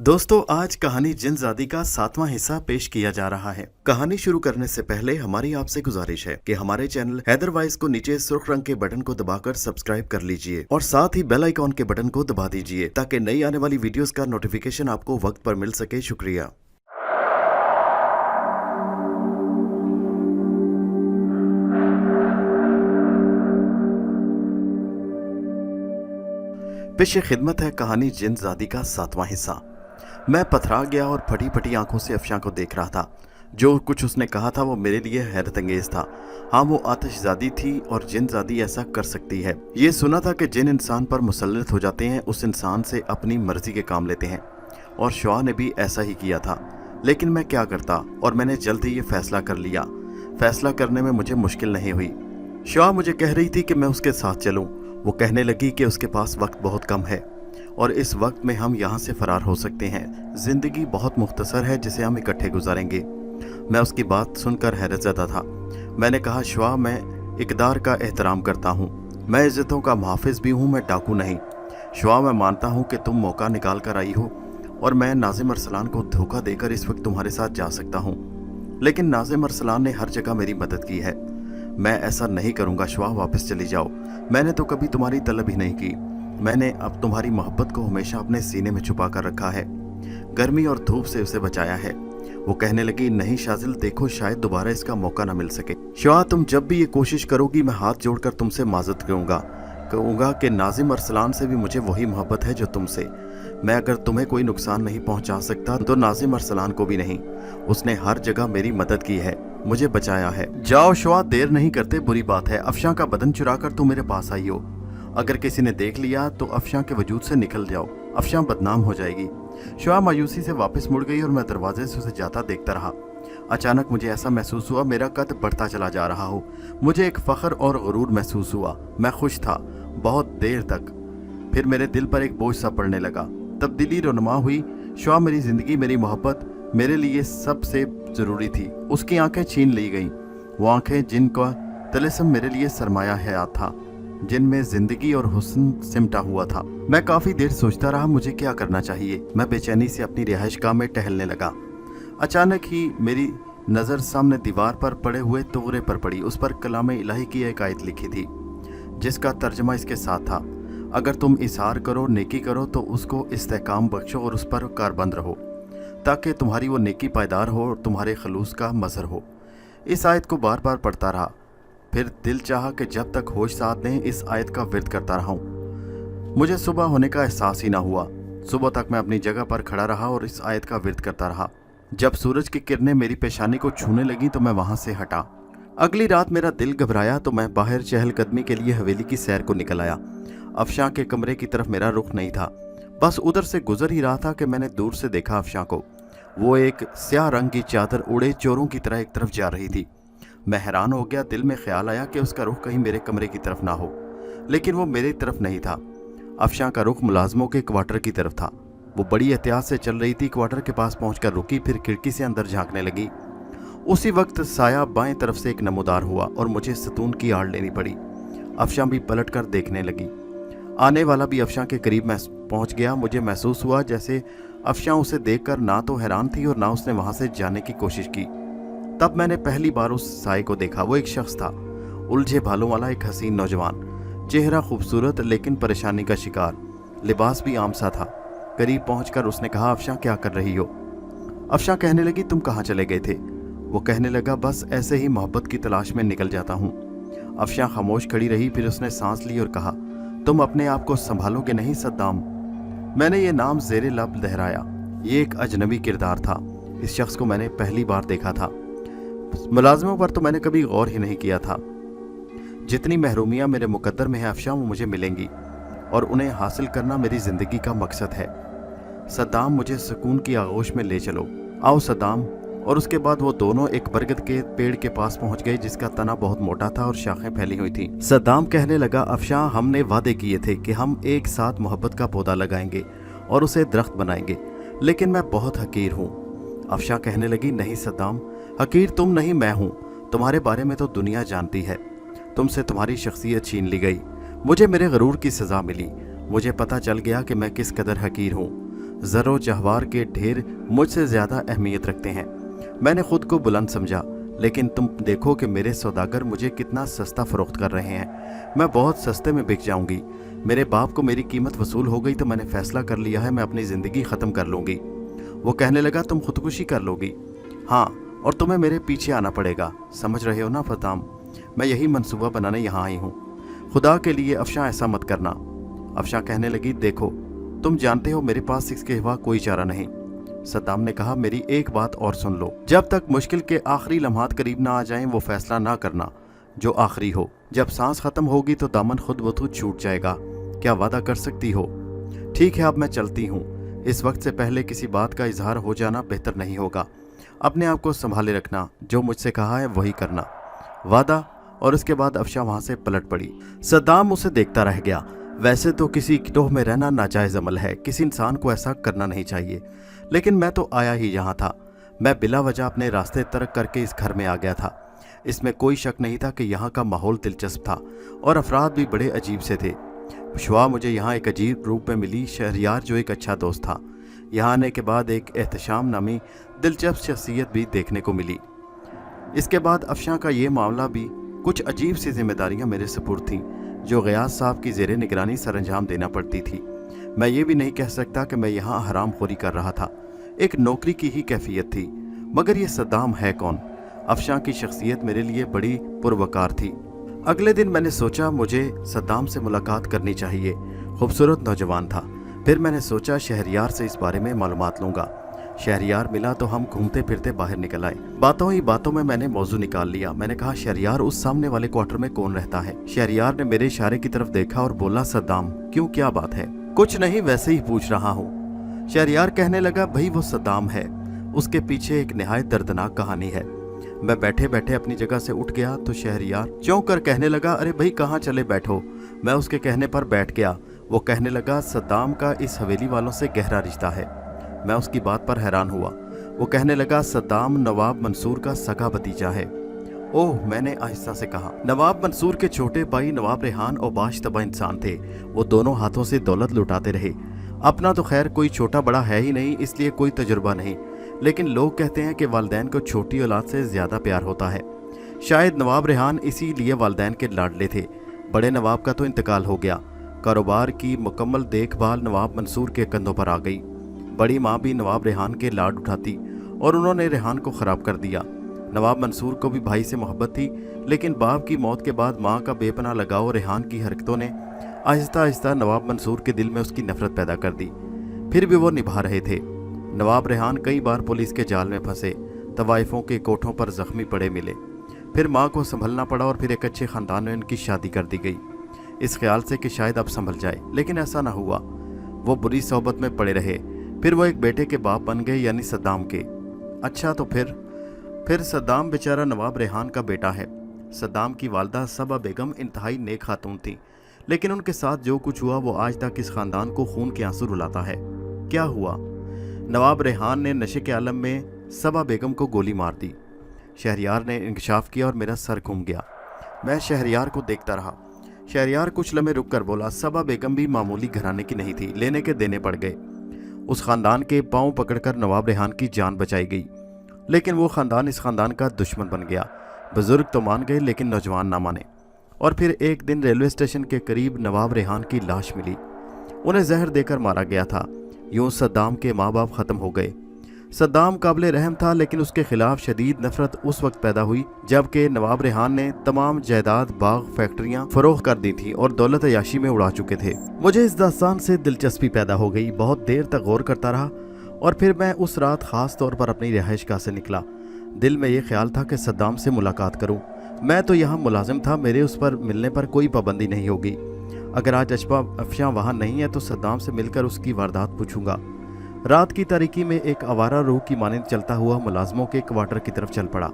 दोस्तों, आज कहानी जिनज़ादी का 7वां हिस्सा पेश किया जा रहा है। कहानी शुरू करने से पहले हमारी आपसे गुजारिश है कि हमारे चैनल हैदर वॉइस को नीचे सुर्ख रंग के बटन को दबाकर सब्सक्राइब कर लीजिए और साथ ही बेल आइकॉन के बटन को दबा दीजिए ताकि नई आने वाली वीडियोस का नोटिफिकेशन आपको वक्त पर मिल सके। शुक्रिया। पेश खिदमत है कहानी जिनज़ादी का 7वां हिस्सा। मैं पथरा गया और फटी फटी आंखों से अफशां को देख रहा था। जो कुछ उसने कहा था वो मेरे लिए हैरत अंगेज था। हाँ, वो आतिशज़ादी थी और जिनज़ादी ऐसा कर सकती है। ये सुना था कि जिन इंसान पर मुसल्लत हो जाते हैं उस इंसान से अपनी मर्जी के काम लेते हैं, और शुआ ने भी ऐसा ही किया था। लेकिन मैं क्या करता, और मैंने जल्द ही ये फैसला कर लिया। फैसला करने में मुझे मुश्किल नहीं हुई। शुआ मुझे कह रही थी कि मैं उसके साथ चलूँ। वो कहने लगी कि उसके पास वक्त बहुत कम है और इस वक्त में हम यहाँ से फरार हो सकते हैं। जिंदगी बहुत मुख्तसर है जिसे हम इकट्ठे गुजारेंगे। मैं उसकी बात सुनकर हैरत ज़दा था। मैंने कहा, शुआ, मैं इक़दार का एहतराम करता हूँ। मैं इज़्ज़तों का मुहाफ़िज़ भी हूँ, मैं डाकू नहीं। शुआ, मैं मानता हूँ कि तुम मौका निकाल कर आई हो और मैं नाज़िम अरसलान को धोखा देकर इस वक्त तुम्हारे साथ जा सकता हूँ, लेकिन नाज़िम अरसलान ने हर जगह मेरी मदद की है। मैं ऐसा नहीं करूँगा। शुआ, वापस चली जाओ। मैंने तो कभी तुम्हारी तलब ही नहीं की। मैंने अब तुम्हारी मोहब्बत को हमेशा अपने सीने में छुपा कर रखा है, गर्मी और धूप से उसे बचाया है। वो कहने लगी, नहीं शाजिल, देखो शायद दोबारा इसका मौका न मिल सके। शुआ, तुम जब भी ये कोशिश करोगी मैं हाथ जोड़कर तुमसे माजरत कहूँगा कि नाज़िम अरसलान से भी मुझे वही मोहब्बत है जो तुमसे। मैं अगर तुम्हें कोई नुकसान नहीं पहुंचा सकता तो नाज़िम अरसलान को भी नहीं। उसने हर जगह मेरी मदद की है, मुझे बचाया है। जाओ शुआ, देर नहीं करते। बुरी बात है, अफशां का बदन चुराकर तुम मेरे पास आई हो। अगर किसी ने देख लिया तो अफशां के वजूद से निकल जाओ, अफशां बदनाम हो जाएगी। शुआ मायूसी से वापस मुड़ गई और मैं दरवाजे से उसे जाता देखता रहा। अचानक मुझे ऐसा महसूस हुआ मेरा कद बढ़ता चला जा रहा हो। मुझे एक फ़ख्र और गुरूर महसूस हुआ। मैं खुश था बहुत देर तक। फिर मेरे दिल पर एक बोझ सा पड़ने लगा। तब्दीली रुनुमा हुई। शुआ मेरी ज़िंदगी, मेरी मोहब्बत, मेरे लिए सबसे ज़रूरी थी। उसकी आंखें छीन ली गईं, वो आंखें जिनका तिलिस्म मेरे लिए सरमाया हयात था, जिनमें ज़िंदगी और हुस्न सिमटा हुआ था। मैं काफ़ी देर सोचता रहा मुझे क्या करना चाहिए। मैं बेचैनी से अपनी रिहाइशगाह में टहलने लगा। अचानक ही मेरी नज़र सामने दीवार पर पड़े हुए तोगरे पर पड़ी। उस पर कलाम इलाही की एक आयत लिखी थी जिसका तर्जमा इसके साथ था, अगर तुम इसार करो, नेकी करो तो उसको इस्तेकाम बख्शो और उस पर कारबंद रहो ताकि तुम्हारी वो नेकी पायदार हो और तुम्हारे खलूस का मज़हर हो। इस आयत को बार बार पढ़ता रहा। फिर दिल चाहा कि जब तक होश साथ दें इस आयत का विर्द करता रहा हूँ। मुझे सुबह होने का एहसास ही ना हुआ। सुबह तक मैं अपनी जगह पर खड़ा रहा और इस आयत का विर्द करता रहा। जब सूरज की किरणें मेरी पेशानी को छूने लगी तो मैं वहाँ से हटा। अगली रात मेरा दिल घबराया तो मैं बाहर चहलकदमी के लिए हवेली की सैर को निकल आया। अफशां के कमरे की तरफ मेरा रुख नहीं था, बस उधर से गुजर ही रहा था कि मैंने दूर से देखा अफशां को। वो एक स्याह रंग की चादर उड़े चोरों की तरह एक तरफ जा रही थी। मैं हैरान हो गया। दिल में ख्याल आया कि उसका रुख कहीं मेरे कमरे की तरफ ना हो, लेकिन वो मेरी तरफ नहीं था। अफशां का रुख मुलाजमों के क्वार्टर की तरफ था। वो बड़ी एहतियात से चल रही थी। क्वार्टर के पास पहुंचकर रुकी, फिर खिड़की से अंदर झांकने लगी। उसी वक्त साया बाएं तरफ से एक नमूदार हुआ और मुझे सतून की आड़ लेनी पड़ी। अफशां भी पलट कर देखने लगी। आने वाला भी अफशां के करीब पहुंच गया। मुझे महसूस हुआ जैसे अफशां उसे देखकर ना तो हैरान थी और ना उसने वहां से जाने की कोशिश की। तब मैंने पहली बार उस साए को देखा। वो एक शख्स था, उलझे बालों वाला एक हसीन नौजवान, चेहरा खूबसूरत लेकिन परेशानी का शिकार। लिबास भी आम सा था। करीब पहुंचकर उसने कहा, अफशां, क्या कर रही हो? अफशां कहने लगी, तुम कहाँ चले गए थे? वो कहने लगा, बस ऐसे ही मोहब्बत की तलाश में निकल जाता हूँ। अफशां खामोश खड़ी रही, फिर उसने सांस ली और कहा, तुम अपने आप को संभालोगे नहीं सद्दाम? मैंने ये नाम ज़ेरे लब दोहराया। ये एक अजनबी किरदार था। इस शख्स को मैंने पहली बार देखा था। मुलाजमों पर तो मैंने कभी गौर ही नहीं किया था। जितनी महरूमियाँ मेरे मुकद्दर में है अफशां, वो मुझे मिलेंगी और उन्हें हासिल करना मेरी ज़िंदगी का मकसद है। सद्दाम, मुझे सुकून की आगोश में ले चलो। आओ सद्दाम। और उसके बाद वो दोनों एक बरगद के पेड़ के पास पहुंच गए जिसका तना बहुत मोटा था और शाखें फैली हुई थी। सद्दाम कहने लगा, अफशां, हमने वादे किए थे कि हम एक साथ मोहब्बत का पौधा लगाएंगे और उसे दरख्त बनाएंगे, लेकिन मैं बहुत हकीर हूँ। अफशां कहने लगी, नहीं सद्दाम, हकीर तुम नहीं मैं हूँ। तुम्हारे बारे में तो दुनिया जानती है। तुमसे तुम्हारी शख्सियत छीन ली गई। मुझे मेरे गरूर की सज़ा मिली। मुझे पता चल गया कि मैं किस कदर हकीर हूँ। ज़रो जहवार के ढेर मुझसे ज़्यादा अहमियत रखते हैं। मैंने खुद को बुलंद समझा, लेकिन तुम देखो कि मेरे सौदागर मुझे कितना सस्ता फ़रोख्त कर रहे हैं। मैं बहुत सस्ते में बिक जाऊंगी। मेरे बाप को मेरी कीमत वसूल हो गई तो मैंने फ़ैसला कर लिया है, मैं अपनी ज़िंदगी ख़त्म कर लूँगी। वो कहने लगा, तुम खुदकुशी कर लोगी? हाँ, और तुम्हें मेरे पीछे आना पड़ेगा, समझ रहे हो ना फताम? मैं यही मंसूबा बनाने यहाँ आई हूँ। खुदा के लिए अफशां ऐसा मत करना। अफशां कहने लगी, देखो तुम जानते हो मेरे पास इसके सिवा कोई चारा नहीं। सद्दाम ने कहा, मेरी एक बात और सुन लो, जब तक मुश्किल के आखिरी लम्हात करीब ना आ जाएं वो फैसला ना करना जो आखिरी हो। जब सांस खत्म होगी तो दामन खुद ब खुद छूट जाएगा। क्या वादा कर सकती हो? ठीक है, अब मैं चलती हूँ। इस वक्त से पहले किसी बात का इजहार हो जाना बेहतर नहीं होगा। अपने आप को संभाले रखना, जो मुझसे कहा है वही करना। वादा। और उसके बाद अफशां वहाँ से पलट पड़ी। सद्दाम उसे देखता रह गया। वैसे तो किसी गिरोह में रहना नाजायज़ अमल है, किसी इंसान को ऐसा करना नहीं चाहिए, लेकिन मैं तो आया ही यहाँ था। मैं बिला वजह अपने रास्ते तर्क करके इस घर में आ गया था। इसमें कोई शक नहीं था कि यहाँ का माहौल दिलचस्प था और अफराद भी बड़े अजीब से थे। शुआ मुझे यहाँ एक अजीब रूप में मिली, शहरियार जो एक अच्छा दोस्त था। यहाँ आने के बाद एक एहतशाम नामी दिलचस्प शख्सियत भी देखने को मिली। इसके बाद अफशां का ये मामला भी कुछ अजीब सी जिम्मेदारियाँ मेरे सुपुर्द थीं जो गयास साहब की ज़ेरे निगरानी सरंजाम देना पड़ती थी। मैं ये भी नहीं कह सकता कि मैं यहाँ हराम खोरी कर रहा था, एक नौकरी की ही कैफियत थी। मगर ये सद्दाम है कौन? अफशां की शख्सियत मेरे लिए बड़ी पुरवकार थी। अगले दिन मैंने सोचा मुझे सद्दाम से मुलाकात करनी चाहिए। खूबसूरत नौजवान था। फिर मैंने सोचा शहरियार से इस बारे में मालूमात लूँगा। शहरियार मिला तो हम घूमते फिरते बाहर निकल आए। बातों ही बातों में मैंने मौजू निकाल लिया। मैंने कहा, शहरियार उस सामने वाले क्वार्टर में कौन रहता है? शहरियार ने मेरे इशारे की तरफ देखा और बोला, सद्दाम। क्यों, क्या बात है? कुछ नहीं, वैसे ही पूछ रहा हूँ। शहरियार कहने लगा, भाई वो सद्दाम है, उसके पीछे एक निहायत दर्दनाक कहानी है। मैं बैठे बैठे अपनी जगह से उठ गया तो शहरियार चौंक कर कहने लगा, अरे भाई कहाँ चले, बैठो। मैं उसके कहने पर बैठ गया। वो कहने लगा, सद्दाम का इस हवेली वालों से गहरा रिश्ता है। मैं उसकी बात पर हैरान हुआ। वो कहने लगा, सद्दाम नवाब मंसूर का सगा भतीजा है। ओह, मैंने आहिस्ता से कहा। नवाब मंसूर के छोटे भाई नवाब रेहान औबाश तबा इंसान थे। वो दोनों हाथों से दौलत लुटाते रहे। अपना तो खैर कोई छोटा बड़ा है ही नहीं, इसलिए कोई तजुर्बा नहीं, लेकिन लोग कहते हैं कि वालिदैन को छोटी औलाद से ज़्यादा प्यार होता है। शायद नवाब रेहान इसीलिए वालिदैन के लाडले थे। बड़े नवाब का तो इंतकाल हो गया। कारोबार की मुकम्मल देखभाल नवाब मंसूर के कंधों पर आ गई। बड़ी माँ भी नवाब रेहान के लाड उठाती और उन्होंने रेहान को ख़राब कर दिया। नवाब मंसूर को भी भाई से मोहब्बत थी, लेकिन बाप की मौत के बाद माँ का बेपनाह लगाव रेहान की हरकतों ने आहिस्ता आहिस्ता नवाब मंसूर के दिल में उसकी नफरत पैदा कर दी। फिर भी वो निभा रहे थे। नवाब रेहान कई बार पुलिस के जाल में फंसे, तवाइफों के कोठों पर जख्मी पड़े मिले। फिर माँ को संभलना पड़ा और फिर एक अच्छे ख़ानदान में उनकी शादी कर दी गई, इस ख्याल से कि शायद अब संभल जाए, लेकिन ऐसा ना हुआ। वो बुरी सोहबत में पड़े रहे। फिर वो एक बेटे के बाप बन गए, यानी सद्दाम के। अच्छा, तो फिर सद्दाम बेचारा नवाब रेहान का बेटा है। सद्दाम की वालदा सबा बेगम इंतहाई नेक खातून थी, लेकिन उनके साथ जो कुछ हुआ वो आज तक इस ख़ानदान को खून के आंसू रुलाता है। क्या हुआ? नवाब रेहान ने नशे के आलम में सबा बेगम को गोली मार दी। शहरियार ने इंकशाफ किया और मेरा सर घूम गया। मैं शहरियार को देखता रहा। शहरियार कुछ लम्हे रुक कर बोला, सबा बेगम भी मामूली घराने की नहीं थी, लेने के देने पड़ गए। उस ख़ानदान के पांव पकड़कर नवाब रेहान की जान बचाई गई, लेकिन वो ख़ानदान इस ख़ानदान का दुश्मन बन गया। बुजुर्ग तो मान गए, लेकिन नौजवान ना माने। और फिर एक दिन रेलवे स्टेशन के करीब नवाब रेहान की लाश मिली। उन्हें जहर देकर मारा गया था। यूं सद्दाम के माँ बाप ख़त्म हो गए। सद्दाम काबिल रहम था, लेकिन उसके खिलाफ शदीद नफरत उस वक्त पैदा हुई जबकि नवाब रेहान ने तमाम जायदाद, बाग, फैक्ट्रियां फरोख्त कर दी थी और दौलत अयाशी में उड़ा चुके थे। मुझे इस दास्तान से दिलचस्पी पैदा हो गई। बहुत देर तक गौर करता रहा और फिर मैं उस रात ख़ास तौर पर अपनी रिहाइशगाह से निकला। दिल में ये ख्याल था कि सद्दाम से मुलाकात करूं। मैं तो यहाँ मुलाजिम था, मेरे उस पर मिलने पर कोई पाबंदी नहीं होगी। अगर आज अफशां वहाँ नहीं है तो सद्दाम से मिलकर उसकी वारदात पूछूंगा। रात की तारीकी में एक आवारा रूह की मानिंद चलता हुआ मुलाजमों के क्वार्टर की तरफ चल पड़ा।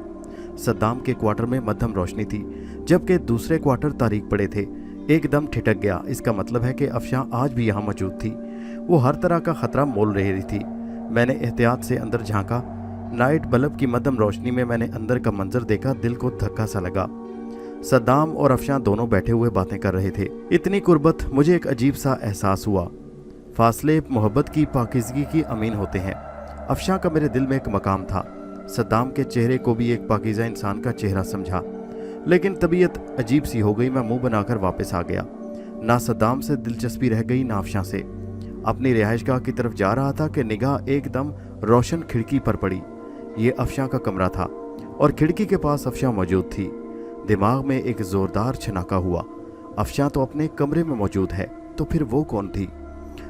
सद्दाम के क्वार्टर में मध्यम रोशनी थी, जबकि दूसरे क्वार्टर तारीक पड़े थे। एकदम ठिठक गया। इसका मतलब है कि अफशां आज भी यहाँ मौजूद थी। वो हर तरह का खतरा मोल रही थी। मैंने एहतियात से अंदर झांका। नाइट बल्ब की मध्यम रोशनी में मैंने अंदर का मंजर देखा। दिल को धक्का सा लगा। सद्दाम और अफशां दोनों बैठे हुए बातें कर रहे थे। इतनी कुर्बत, मुझे एक अजीब सा एहसास हुआ। फासले मोहब्बत की पाकीज़गी की अमीन होते हैं। अफशां का मेरे दिल में एक मकाम था। सद्दाम के चेहरे को भी एक पाकीज़ा इंसान का चेहरा समझा, लेकिन तबीयत अजीब सी हो गई। मैं मुंह बनाकर वापस आ गया। ना सद्दाम से दिलचस्पी रह गई, ना अफशां से। अपनी रिहाइशगाह की तरफ जा रहा था कि निगाह एकदम रोशन खिड़की पर पड़ी। ये अफशां का कमरा था और खिड़की के पास अफशां मौजूद थी। दिमाग में एक ज़ोरदार छनाका हुआ। अफशां तो अपने कमरे में मौजूद है, तो फिर वो कौन थी?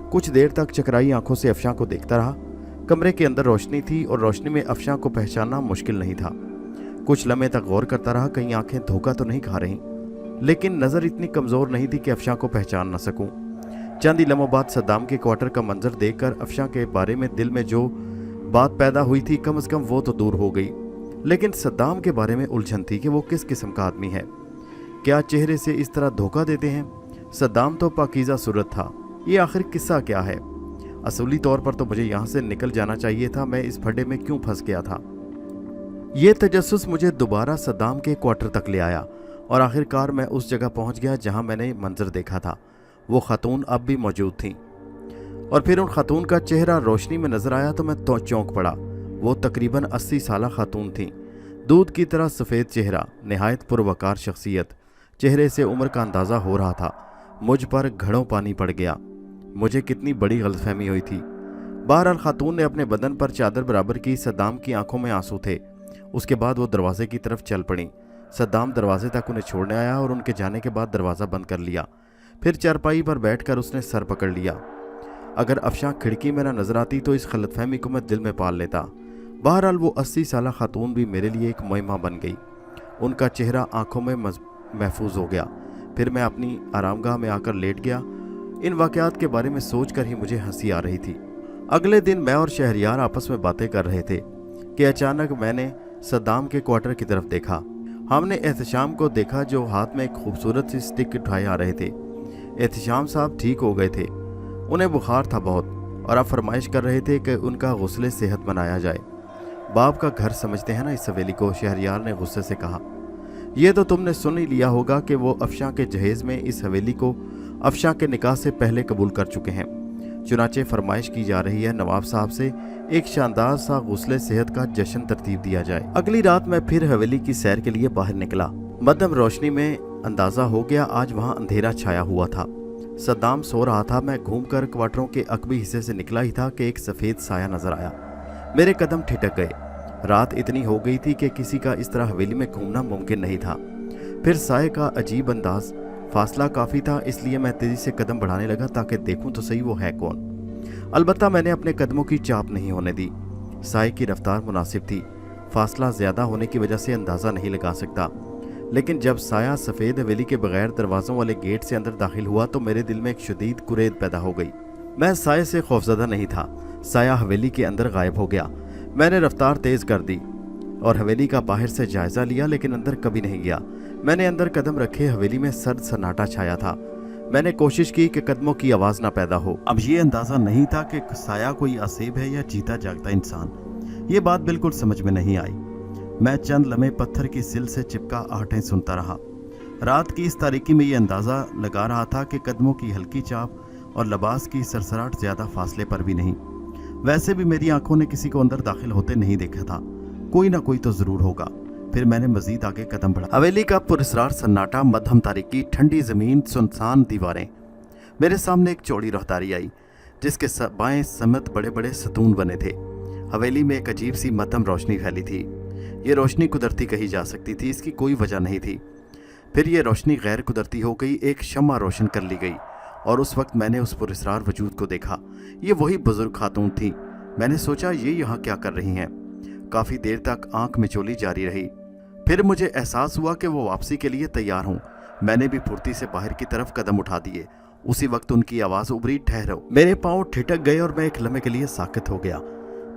कुछ देर तक चकराई आंखों से अफशां को देखता रहा। कमरे के अंदर रोशनी थी और रोशनी में अफशां को पहचानना मुश्किल नहीं था। कुछ लम्हे तक गौर करता रहा, कहीं आंखें धोखा तो नहीं खा रहीं, लेकिन नज़र इतनी कमज़ोर नहीं थी कि अफशां को पहचान न सकूं। चंद ही लम्हों बाद सद्दाम के क्वार्टर का मंजर देखकर अफशां के बारे में दिल में जो बात पैदा हुई थी, कम से कम वो तो दूर हो गई। लेकिन सद्दाम के बारे में उलझन थी कि वो किस किस्म का आदमी है। क्या चेहरे से इस तरह धोखा देते हैं? सद्दाम तो पाकीज़ा सूरत था। ये आखिर किस्सा क्या है? असूली तौर पर तो मुझे यहाँ से निकल जाना चाहिए था। मैं इस फड्डे में क्यों फंस गया था? ये तजस्सुस मुझे दोबारा सद्दाम के क्वार्टर तक ले आया और आखिरकार मैं उस जगह पहुँच गया जहाँ मैंने मंजर देखा था। वो खातून अब भी मौजूद थी और फिर उन खातून का चेहरा रोशनी में नजर आया तो मैं तो चौंक पड़ा। वो तकरीबन 80 साला खातून थी। दूध की तरह सफ़ेद चेहरा, नहायत पुरवकार शख्सियत। चेहरे से उम्र का अंदाज़ा हो रहा था। मुझ पर घड़ों पानी पड़ गया। मुझे कितनी बड़ी गलतफहमी हुई थी। बहरहाल खातून ने अपने बदन पर चादर बराबर की। सद्दाम की आंखों में आंसू थे। उसके बाद वो दरवाजे की तरफ चल पड़ी। सद्दाम दरवाजे तक उन्हें छोड़ने आया और उनके जाने के बाद दरवाज़ा बंद कर लिया। फिर चारपाई पर बैठकर उसने सर पकड़ लिया। अगर अफशां खिड़की में न नजर आती तो इस गलतफहमी को मैं दिल में पाल लेता। बहरहाल वो 80 साला खातून भी मेरे लिए एक मुइम्मा बन गई। उनका चेहरा आंखों में महफूज हो गया। फिर मैं अपनी आरामगाह में आकर लेट गया। इन वाक़यात के बारे में सोचकर ही मुझे हंसी आ रही थी। अगले दिन मैं और शहरयार आपस में बातें कर रहे थे कि अचानक मैंने सद्दाम के क्वार्टर की तरफ देखा। हमने एहतशाम को देखा जो हाथ में एक खूबसूरत सी स्टिक उठाए आ रहे थे। एहतशाम साहब ठीक हो गए थे। उन्हें बुखार था बहुत और आप फरमाइश कर रहे थे कि उनका गुस्ले सेहत बनाया जाए। बाप का घर समझते हैं ना इस हवेली को, शहरयार ने गुस्से से कहा। ये तो तुमने सुन ही लिया होगा कि वो अफशां के जहेज़ में इस हवेली को अफशां के निकाह से पहले कबूल कर चुके हैं। चुनाचे फरमाइश की जा रही है नवाब साहब से एक शानदार सा गुस्ले सेहत का जश्न तरतीब दिया जाए। अगली रात मैं फिर हवेली की सैर के लिए बाहर निकला। मध्यम रोशनी में अंदाज़ा हो गया आज वहाँ अंधेरा छाया हुआ था। सद्दाम सो रहा था। मैं घूमकर क्वार्टरों के अकबी हिस्से से निकला ही था कि एक सफ़ेद साया नजर आया। मेरे कदम ठिठक गए। रात इतनी हो गई थी कि किसी का इस तरह हवेली में घूमना मुमकिन नहीं था। फिर साये का अजीब अंदाज। फासला काफ़ी था, इसलिए मैं तेज़ी से कदम बढ़ाने लगा ताकि देखूं तो सही वो है कौन। अलबत्ता मैंने अपने कदमों की चाप नहीं होने दी। साये की रफ्तार मुनासिब थी। फासला ज़्यादा होने की वजह से अंदाज़ा नहीं लगा सकता। लेकिन जब साया सफ़ेद हवेली के बगैर दरवाज़ों वाले गेट से अंदर दाखिल हुआ तो मेरे दिल में एक शदीद कुरेद पैदा हो गई। मैं साये से खौफजदा नहीं था। साया हवेली के अंदर गायब हो गया। मैंने रफ्तार तेज़ कर दी और हवेली का बाहर से जायज़ा लिया, लेकिन अंदर कभी नहीं गया। मैंने अंदर कदम रखे। हवेली में सर्द सन्नाटा छाया था। मैंने कोशिश की कि कदमों की आवाज़ ना पैदा हो। अब ये अंदाज़ा नहीं था कि साया कोई असीब है या जीता जागता इंसान। ये बात बिल्कुल समझ में नहीं आई। मैं चंद लम्हे पत्थर की सिल से चिपका आहटें सुनता रहा। रात की इस तारीकी में ये अंदाज़ा लगा रहा था कि कदमों की हल्की चाप और लिबास की सरसराहट ज़्यादा फासले पर भी नहीं। वैसे भी मेरी आंखों ने किसी को अंदर दाखिल होते नहीं देखा था। कोई ना कोई तो ज़रूर होगा। फिर मैंने मजीद आगे कदम बढ़ा। हवेली का पुरस्रार सन्नाटा, मध्यम तारीकी, ठंडी ज़मीन, सुनसान दीवारें। मेरे सामने एक चौड़ी राहदारी आई जिसके बाएं समत बड़े बड़े सतून बने थे। हवेली में एक अजीब सी मध्यम रोशनी फैली थी। ये रोशनी कुदरती कही जा सकती थी, इसकी कोई वजह नहीं थी। फिर ये रोशनी गैर कुदरती हो गई। एक शम्मा रोशन कर ली गई और उस वक्त मैंने उस पुरस्रार वजूद को देखा। ये वही बुजुर्ग खातून थी। मैंने सोचा ये यहाँ क्या कर रही हैं। काफ़ी देर तक आंख मिचोली जारी रही। फिर मुझे एहसास हुआ कि वो वापसी के लिए तैयार हूँ। मैंने भी फुर्ती से बाहर की तरफ कदम उठा दिए। उसी वक्त उनकी आवाज़ उभरी, ठहरो। मेरे पाँव ठिठक गए और मैं एक लम्हे के लिए साकित हो गया।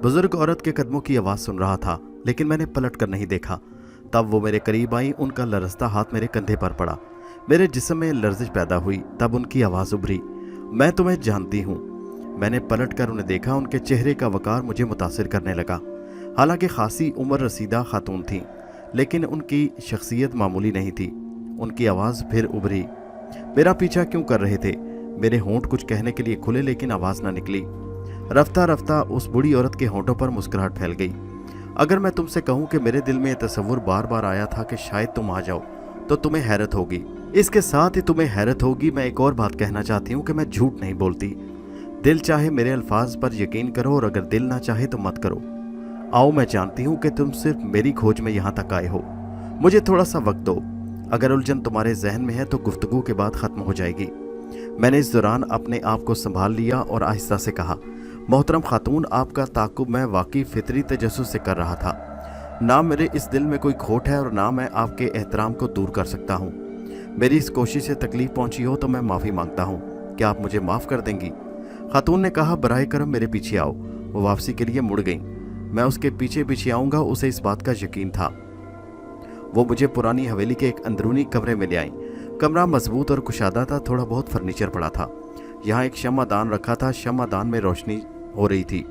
बुजुर्ग औरत के कदमों की आवाज़ सुन रहा था, लेकिन मैंने पलट कर नहीं देखा। तब वो मेरे करीब आई। उनका लरसता हाथ मेरे कंधे पर पड़ा। मेरे जिस्म में लर्जिश पैदा हुई। तब उनकी आवाज़ उभरी, मैं तुम्हें जानती हूँ। मैंने पलट कर उन्हें देखा। उनके चेहरे का वकार मुझे मुतासिर करने लगा। हालांकि खासी उम्र रसीदा खातून थी, लेकिन उनकी शख्सियत मामूली नहीं थी। उनकी आवाज़ फिर उभरी, मेरा पीछा क्यों कर रहे थे? मेरे होंठ कुछ कहने के लिए खुले लेकिन आवाज़ ना निकली। रफ्ता रफ्ता उस बूढ़ी औरत के होंठों पर मुस्कुराहट फैल गई। अगर मैं तुमसे कहूँ कि मेरे दिल में यह तस्वुर बार बार आया था कि शायद तुम आ जाओ, तो तुम्हें हैरत होगी। इसके साथ ही तुम्हें हैरत होगी। मैं एक और बात कहना चाहती हूँ कि मैं झूठ नहीं बोलती। दिल चाहे मेरे अल्फाज पर यकीन करो, और अगर दिल ना चाहे तो मत करो। आओ, मैं जानती हूँ कि तुम सिर्फ मेरी खोज में यहाँ तक आए हो। मुझे थोड़ा सा वक्त दो। अगर उलझन तुम्हारे जहन में है तो गुफ्तगू के बाद ख़त्म हो जाएगी। मैंने इस दौरान अपने आप को संभाल लिया और आहिस्ता से कहा, मोहतरम खातून, आपका ताक़ुब मैं वाकई फितरी तजस्सुस से कर रहा था। ना मेरे इस दिल में कोई खोट है और ना मैं आपके एहतराम को दूर कर सकता हूँ। मेरी इस कोशिश से तकलीफ़ पहुँची हो तो मैं माफ़ी मांगता हूँ। क्या आप मुझे माफ़ कर देंगी? खातून ने कहा, बराए करम मेरे पीछे आओ। वो वापसी के लिए मुड़ गई। मैं उसके पीछे पीछे आऊँगा, उसे इस बात का यकीन था। वो मुझे पुरानी हवेली के एक अंदरूनी कमरे में ले आई। कमरा मजबूत और कुशादा था, थोड़ा बहुत फर्नीचर पड़ा था। यहाँ एक शम्मादान रखा था। शम्मादान में रोशनी हो रही थी।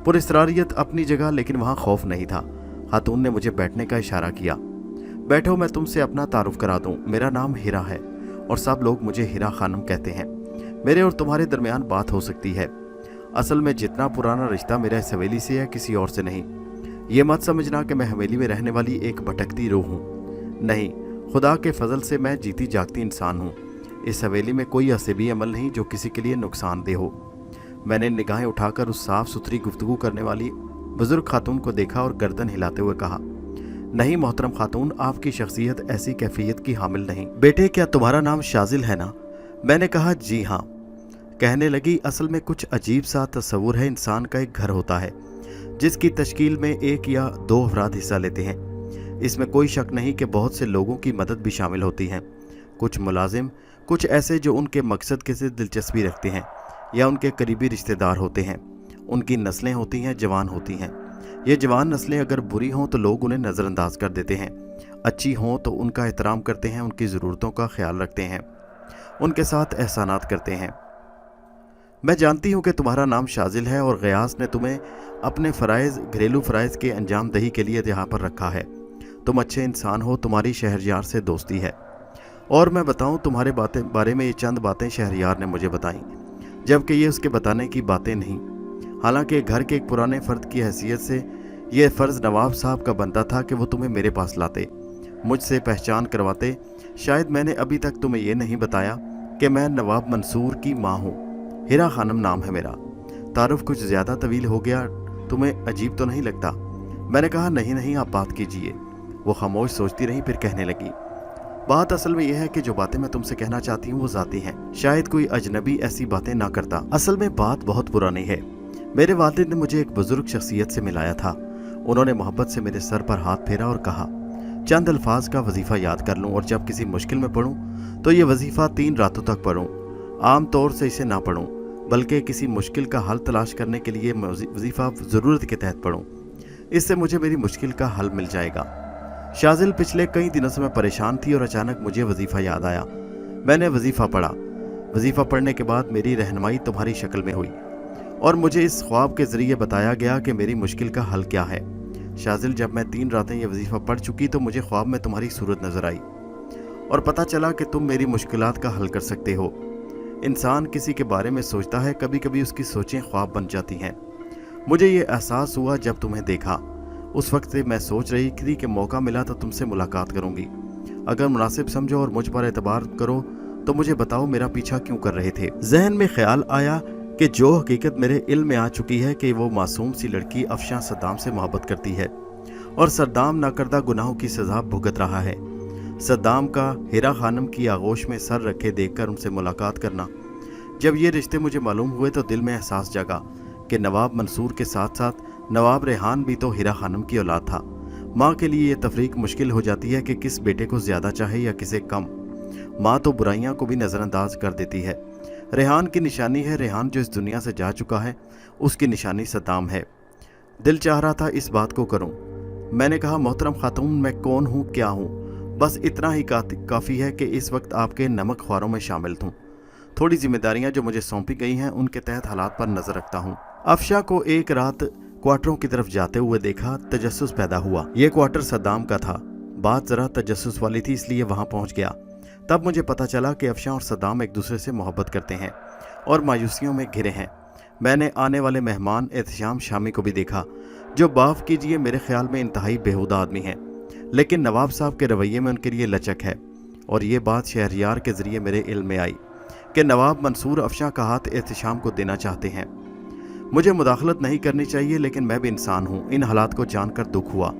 पुरस्रारियत अपनी जगह, लेकिन वहाँ खौफ नहीं था। खातून ने मुझे बैठने का इशारा किया। बैठो, मैं तुमसे अपना तारुफ करा दूं। मेरा नाम हीरा है और सब लोग मुझे हीरा खानम कहते हैं। मेरे और तुम्हारे दरमियान बात हो सकती है। असल में जितना पुराना रिश्ता मेरा इस हवेली से है, किसी और से नहीं। ये मत समझना कि मैं हवेली में रहने वाली एक भटकती रूह हूँ। नहीं, खुदा के फजल से मैं जीती जागती इंसान हूँ। इस हवेली में कोई असेबी अमल नहीं जो किसी के लिए नुकसानदेह हो। मैंने निगाहें उठाकर उस साफ सुथरी गुफ्तगू करने वाली बुजुर्ग खातून को देखा और गर्दन हिलाते हुए कहा, नहीं मोहतरम खातून, आपकी शख्सियत ऐसी कैफियत की हामिल नहीं। बेटे, क्या तुम्हारा नाम शाजिल है ना? मैंने कहा, जी हाँ। कहने लगी, असल में कुछ अजीब सा तस्वुर है। इंसान का एक घर होता है जिसकी तश्कील में एक या दो अफराद हिस्सा लेते हैं। इसमें कोई शक नहीं कि बहुत से लोगों की मदद भी शामिल होती है। कुछ मुलाजिम, कुछ ऐसे जो उनके मकसद के से दिलचस्पी रखते हैं या उनके करीबी रिश्तेदार होते हैं। उनकी नस्लें होती हैं, जवान होती हैं। ये जवान नस्लें अगर बुरी हों तो लोग उन्हें नज़रअंदाज कर देते हैं। अच्छी हों तो उनका एहतराम करते हैं, उनकी ज़रूरतों का ख्याल रखते हैं, उनके साथ एहसानात करते हैं। मैं जानती हूँ कि तुम्हारा नाम शाजिल है और गयास ने तुम्हें अपने फ़राइज़, घरेलू फ़राइज़ के अंजाम दही के लिए यहाँ पर रखा है। तुम अच्छे इंसान हो। तुम्हारी शहरयार से दोस्ती है। और मैं बताऊँ, तुम्हारे बारे में ये चंद बातें शहरयार ने मुझे बताईं, जबकि ये उसके बताने की बातें नहीं। हालांकि घर के एक पुराने फ़र्द की हैसियत से यह फ़र्ज़ नवाब साहब का बनता था कि वो तुम्हें मेरे पास लाते, मुझसे पहचान करवाते। शायद मैंने अभी तक तुम्हें यह नहीं बताया कि मैं नवाब मंसूर की माँ हूँ। हीरा खानम नाम है मेरा। तारुफ कुछ ज़्यादा तवील हो गया, तुम्हें अजीब तो नहीं लगता? मैंने कहा, नहीं नहीं, आप बात कीजिए। वो खामोश सोचती रही, फिर कहने लगी, बात असल में यह है कि जो बातें मैं तुमसे कहना चाहती हूँ वो ज़ाती हैं। शायद कोई अजनबी ऐसी बातें ना करता। असल में बात बहुत पुरानी है। मेरे वालिद ने मुझे एक बुजुर्ग शख्सियत से मिलाया था। उन्होंने मोहब्बत से मेरे सर पर हाथ फेरा और कहा, चंद अल्फाज का वजीफ़ा याद कर लूँ और जब किसी मुश्किल में पढ़ूँ तो ये वजीफ़ा 3 रातों तक पढ़ूँ। आम तौर से इसे ना पढ़ूँ, बल्कि किसी मुश्किल का हल तलाश करने के लिए वजीफ़ा ज़रूरत के तहत पढ़ूँ। इससे मुझे मेरी मुश्किल का हल मिल जाएगा। शाजिल पिछले कई दिनों से मैं परेशान थी और अचानक मुझे वजीफ़ा याद आया। मैंने वजीफ़ा पढ़ा। वजीफ़ा पढ़ने के बाद मेरी रहनुमाई तुम्हारी शक्ल में हुई और मुझे इस ख्वाब के ज़रिए बताया गया कि मेरी मुश्किल का हल क्या है। शाजिल, जब मैं 3 रातें ये वजीफ़ा पढ़ चुकी तो मुझे ख्वाब में तुम्हारी सूरत नज़र आई और पता चला कि तुम मेरी मुश्किलात का हल कर सकते हो। इंसान किसी के बारे में सोचता है, कभी कभी उसकी सोचें ख्वाब बन जाती हैं। मुझे ये एहसास हुआ जब तुम्हें देखा। उस वक्त से मैं सोच रही थी कि मौका मिला तो तुमसे मुलाकात करूंगी। अगर मुनासिब समझो और मुझ पर एतबार करो तो मुझे बताओ, मेरा पीछा क्यों कर रहे थे? जहन में ख्याल आया कि जो हकीकत मेरे इल्म में आ चुकी है कि वो मासूम सी लड़की अफशां सद्दाम से मोहब्बत करती है और सद्दाम नाकर्दा गुनाहों की सज़ा भुगत रहा है। सद्दाम का हीरा खानम की आगोश में सर रखे देखकर उनसे मुलाकात करना। जब ये रिश्ते मुझे मालूम हुए तो दिल में एहसास जगा कि नवाब मंसूर के साथ साथ नवाब रेहान भी तो हीरा खानम की औलाद था। माँ के लिए ये तफरीक मुश्किल हो जाती है कि किस बेटे को ज़्यादा चाहे या किसे कम। माँ तो बुराइयाँ को भी नज़रअंदाज कर देती है। रेहान की निशानी है, रेहान जो इस दुनिया से जा चुका है उसकी निशानी सद्दाम है। दिल चाह रहा था इस बात को करूं। मैंने कहा, मोहतरम खातून, मैं कौन हूं, क्या हूं? बस इतना ही काफ़ी है कि इस वक्त आपके नमक ख्वारों में शामिल हूं। थोड़ी जिम्मेदारियां जो मुझे सौंपी गई हैं उनके तहत हालात पर नज़र रखता हूं। अफशा को एक रात क्वार्टरों की तरफ जाते हुए देखा। तजस्सुस पैदा हुआ। ये क्वार्टर सद्दाम का था। बात ज़रा तजस्सुस वाली थी, इसलिए वहाँ पहुँच गया। तब मुझे पता चला कि अफशा और सद्दाम एक दूसरे से मोहब्बत करते हैं। और मायूसियों में घिरे हैं। मैंने आने वाले मेहमान एहतशाम शामी को भी देखा, जो माफ़ कीजिए मेरे ख्याल में इंतहाई बेहुदा आदमी है, लेकिन नवाब साहब के रवैये में उनके लिए लचक है। और ये बात शहरयार के ज़रिए मेरे इल्म में आई कि नवाब मंसूर अफशां का हाथ एहतशाम को देना चाहते हैं। मुझे मुदाखलत नहीं करनी चाहिए, लेकिन मैं भी इंसान हूँ। इन हालात को जानकर दुख हुआ।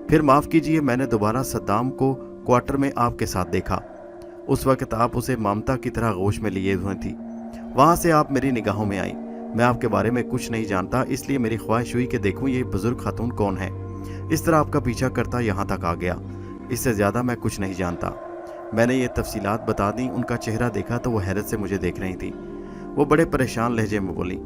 फिर माफ़ कीजिए, मैंने दोबारा सद्दाम को क्वार्टर में आपके साथ देखा। उस वक्त आप उसे ममता की तरह गोश में लिए हुए थी। वहाँ से आप मेरी निगाहों में आई। मैं आपके बारे में कुछ नहीं जानता, इसलिए मेरी ख्वाहिश हुई कि देखूँ ये बुज़ुर्ग खातून कौन है। इस तरह आपका पीछा करता यहाँ तक आ गया। इससे ज़्यादा मैं कुछ नहीं जानता। मैंने ये तफसीलात बता दी। उनका चेहरा देखा तो वो हैरत से मुझे देख रही थी। वो बड़े परेशान लहजे में बोली,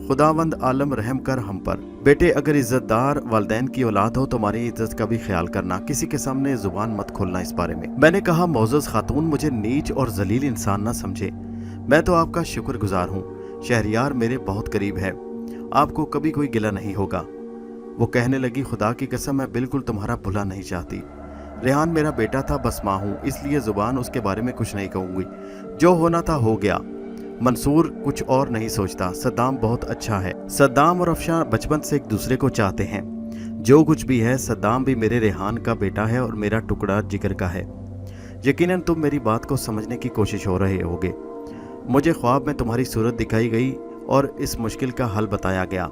खुदावंद आलम रहम कर हम पर। बेटे, अगर इज्जतदार वालिदैन की औलाद हो तो हमारी इज्जत का भी ख्याल करना, किसी के सामने जुबान मत खोलना इस बारे में। मैंने कहा, मोअज़्ज़ज़ खातून, मुझे नीच और जलील इंसान ना समझे। मैं तो आपका शुक्रगुजार हूँ। शहरयार मेरे बहुत करीब है, आपको कभी कोई गिला नहीं होगा। वो कहने लगी, खुदा की कसम मैं बिल्कुल तुम्हारा भुला नहीं चाहती। रेहान मेरा बेटा था, बस माँ हूँ, इसलिए जुबान उसके बारे में कुछ नहीं कहूँगी। जो होना था हो गया। मंसूर कुछ और नहीं सोचता। सद्दाम बहुत अच्छा है। सद्दाम और अफशां बचपन से एक दूसरे को चाहते हैं। जो कुछ भी है, सद्दाम भी मेरे रेहान का बेटा है और मेरा टुकड़ा जिगर का है। यकीनन तुम मेरी बात को समझने की कोशिश हो रहे होगे। मुझे ख्वाब में तुम्हारी सूरत दिखाई गई और इस मुश्किल का हल बताया गया।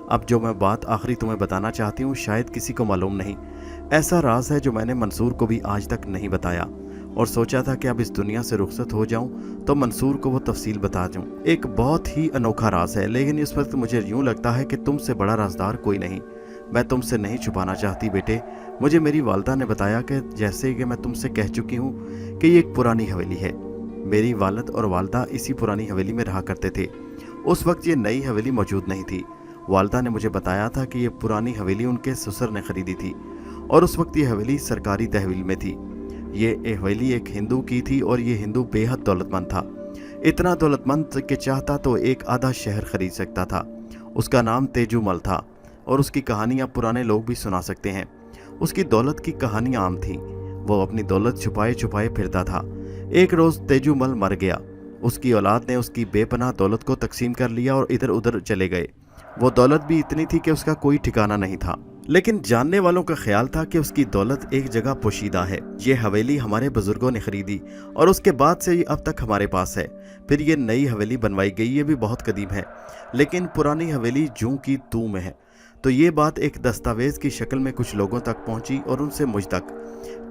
अब जो मैं बात आखिरी तुम्हें बताना चाहती हूँ, शायद किसी को मालूम नहीं। ऐसा राज है जो मैंने मंसूर को भी आज तक नहीं बताया, और सोचा था कि अब इस दुनिया से रुखसत हो जाऊं तो मंसूर को वो तफसील बता दूं। एक बहुत ही अनोखा राज है, लेकिन इस वक्त मुझे यूं लगता है कि तुमसे बड़ा राजदार कोई नहीं। मैं तुमसे नहीं छुपाना चाहती बेटे। मुझे मेरी वालदा ने बताया कि जैसे कि मैं तुमसे कह चुकी हूँ कि ये एक पुरानी हवेली है। मेरी वालिद और वालदा इसी पुरानी हवेली में रहा करते थे। उस वक्त ये नई हवेली मौजूद नहीं थी। वालदा ने मुझे बताया था कि ये पुरानी हवेली उनके ससुर ने खरीदी थी, और उस वक्त ये हवेली सरकारी तहवील में थी। ये हवेली एक हिंदू की थी, और ये हिंदू बेहद दौलतमंद था। इतना दौलतमंद कि चाहता तो एक आधा शहर खरीद सकता था। उसका नाम तेजूमल था, और उसकी कहानियाँ पुराने लोग भी सुना सकते हैं। उसकी दौलत की कहानियाँ आम थी। वो अपनी दौलत छुपाए छुपाए फिरता था। एक रोज़ तेजूमल मर गया। उसकी औलाद ने उसकी बेपनाह दौलत को तकसीम कर लिया और इधर उधर चले गए। वो दौलत भी इतनी थी कि उसका कोई ठिकाना नहीं था, लेकिन जानने वालों का ख्याल था कि उसकी दौलत एक जगह पोशीदा है। ये हवेली हमारे बुजुर्गों ने खरीदी, और उसके बाद से ये अब तक हमारे पास है। फिर ये नई हवेली बनवाई गई, ये भी बहुत कदीम है, लेकिन पुरानी हवेली जूं की तू में है। तो ये बात एक दस्तावेज़ की शक्ल में कुछ लोगों तक पहुंची, और उनसे मुझ तक,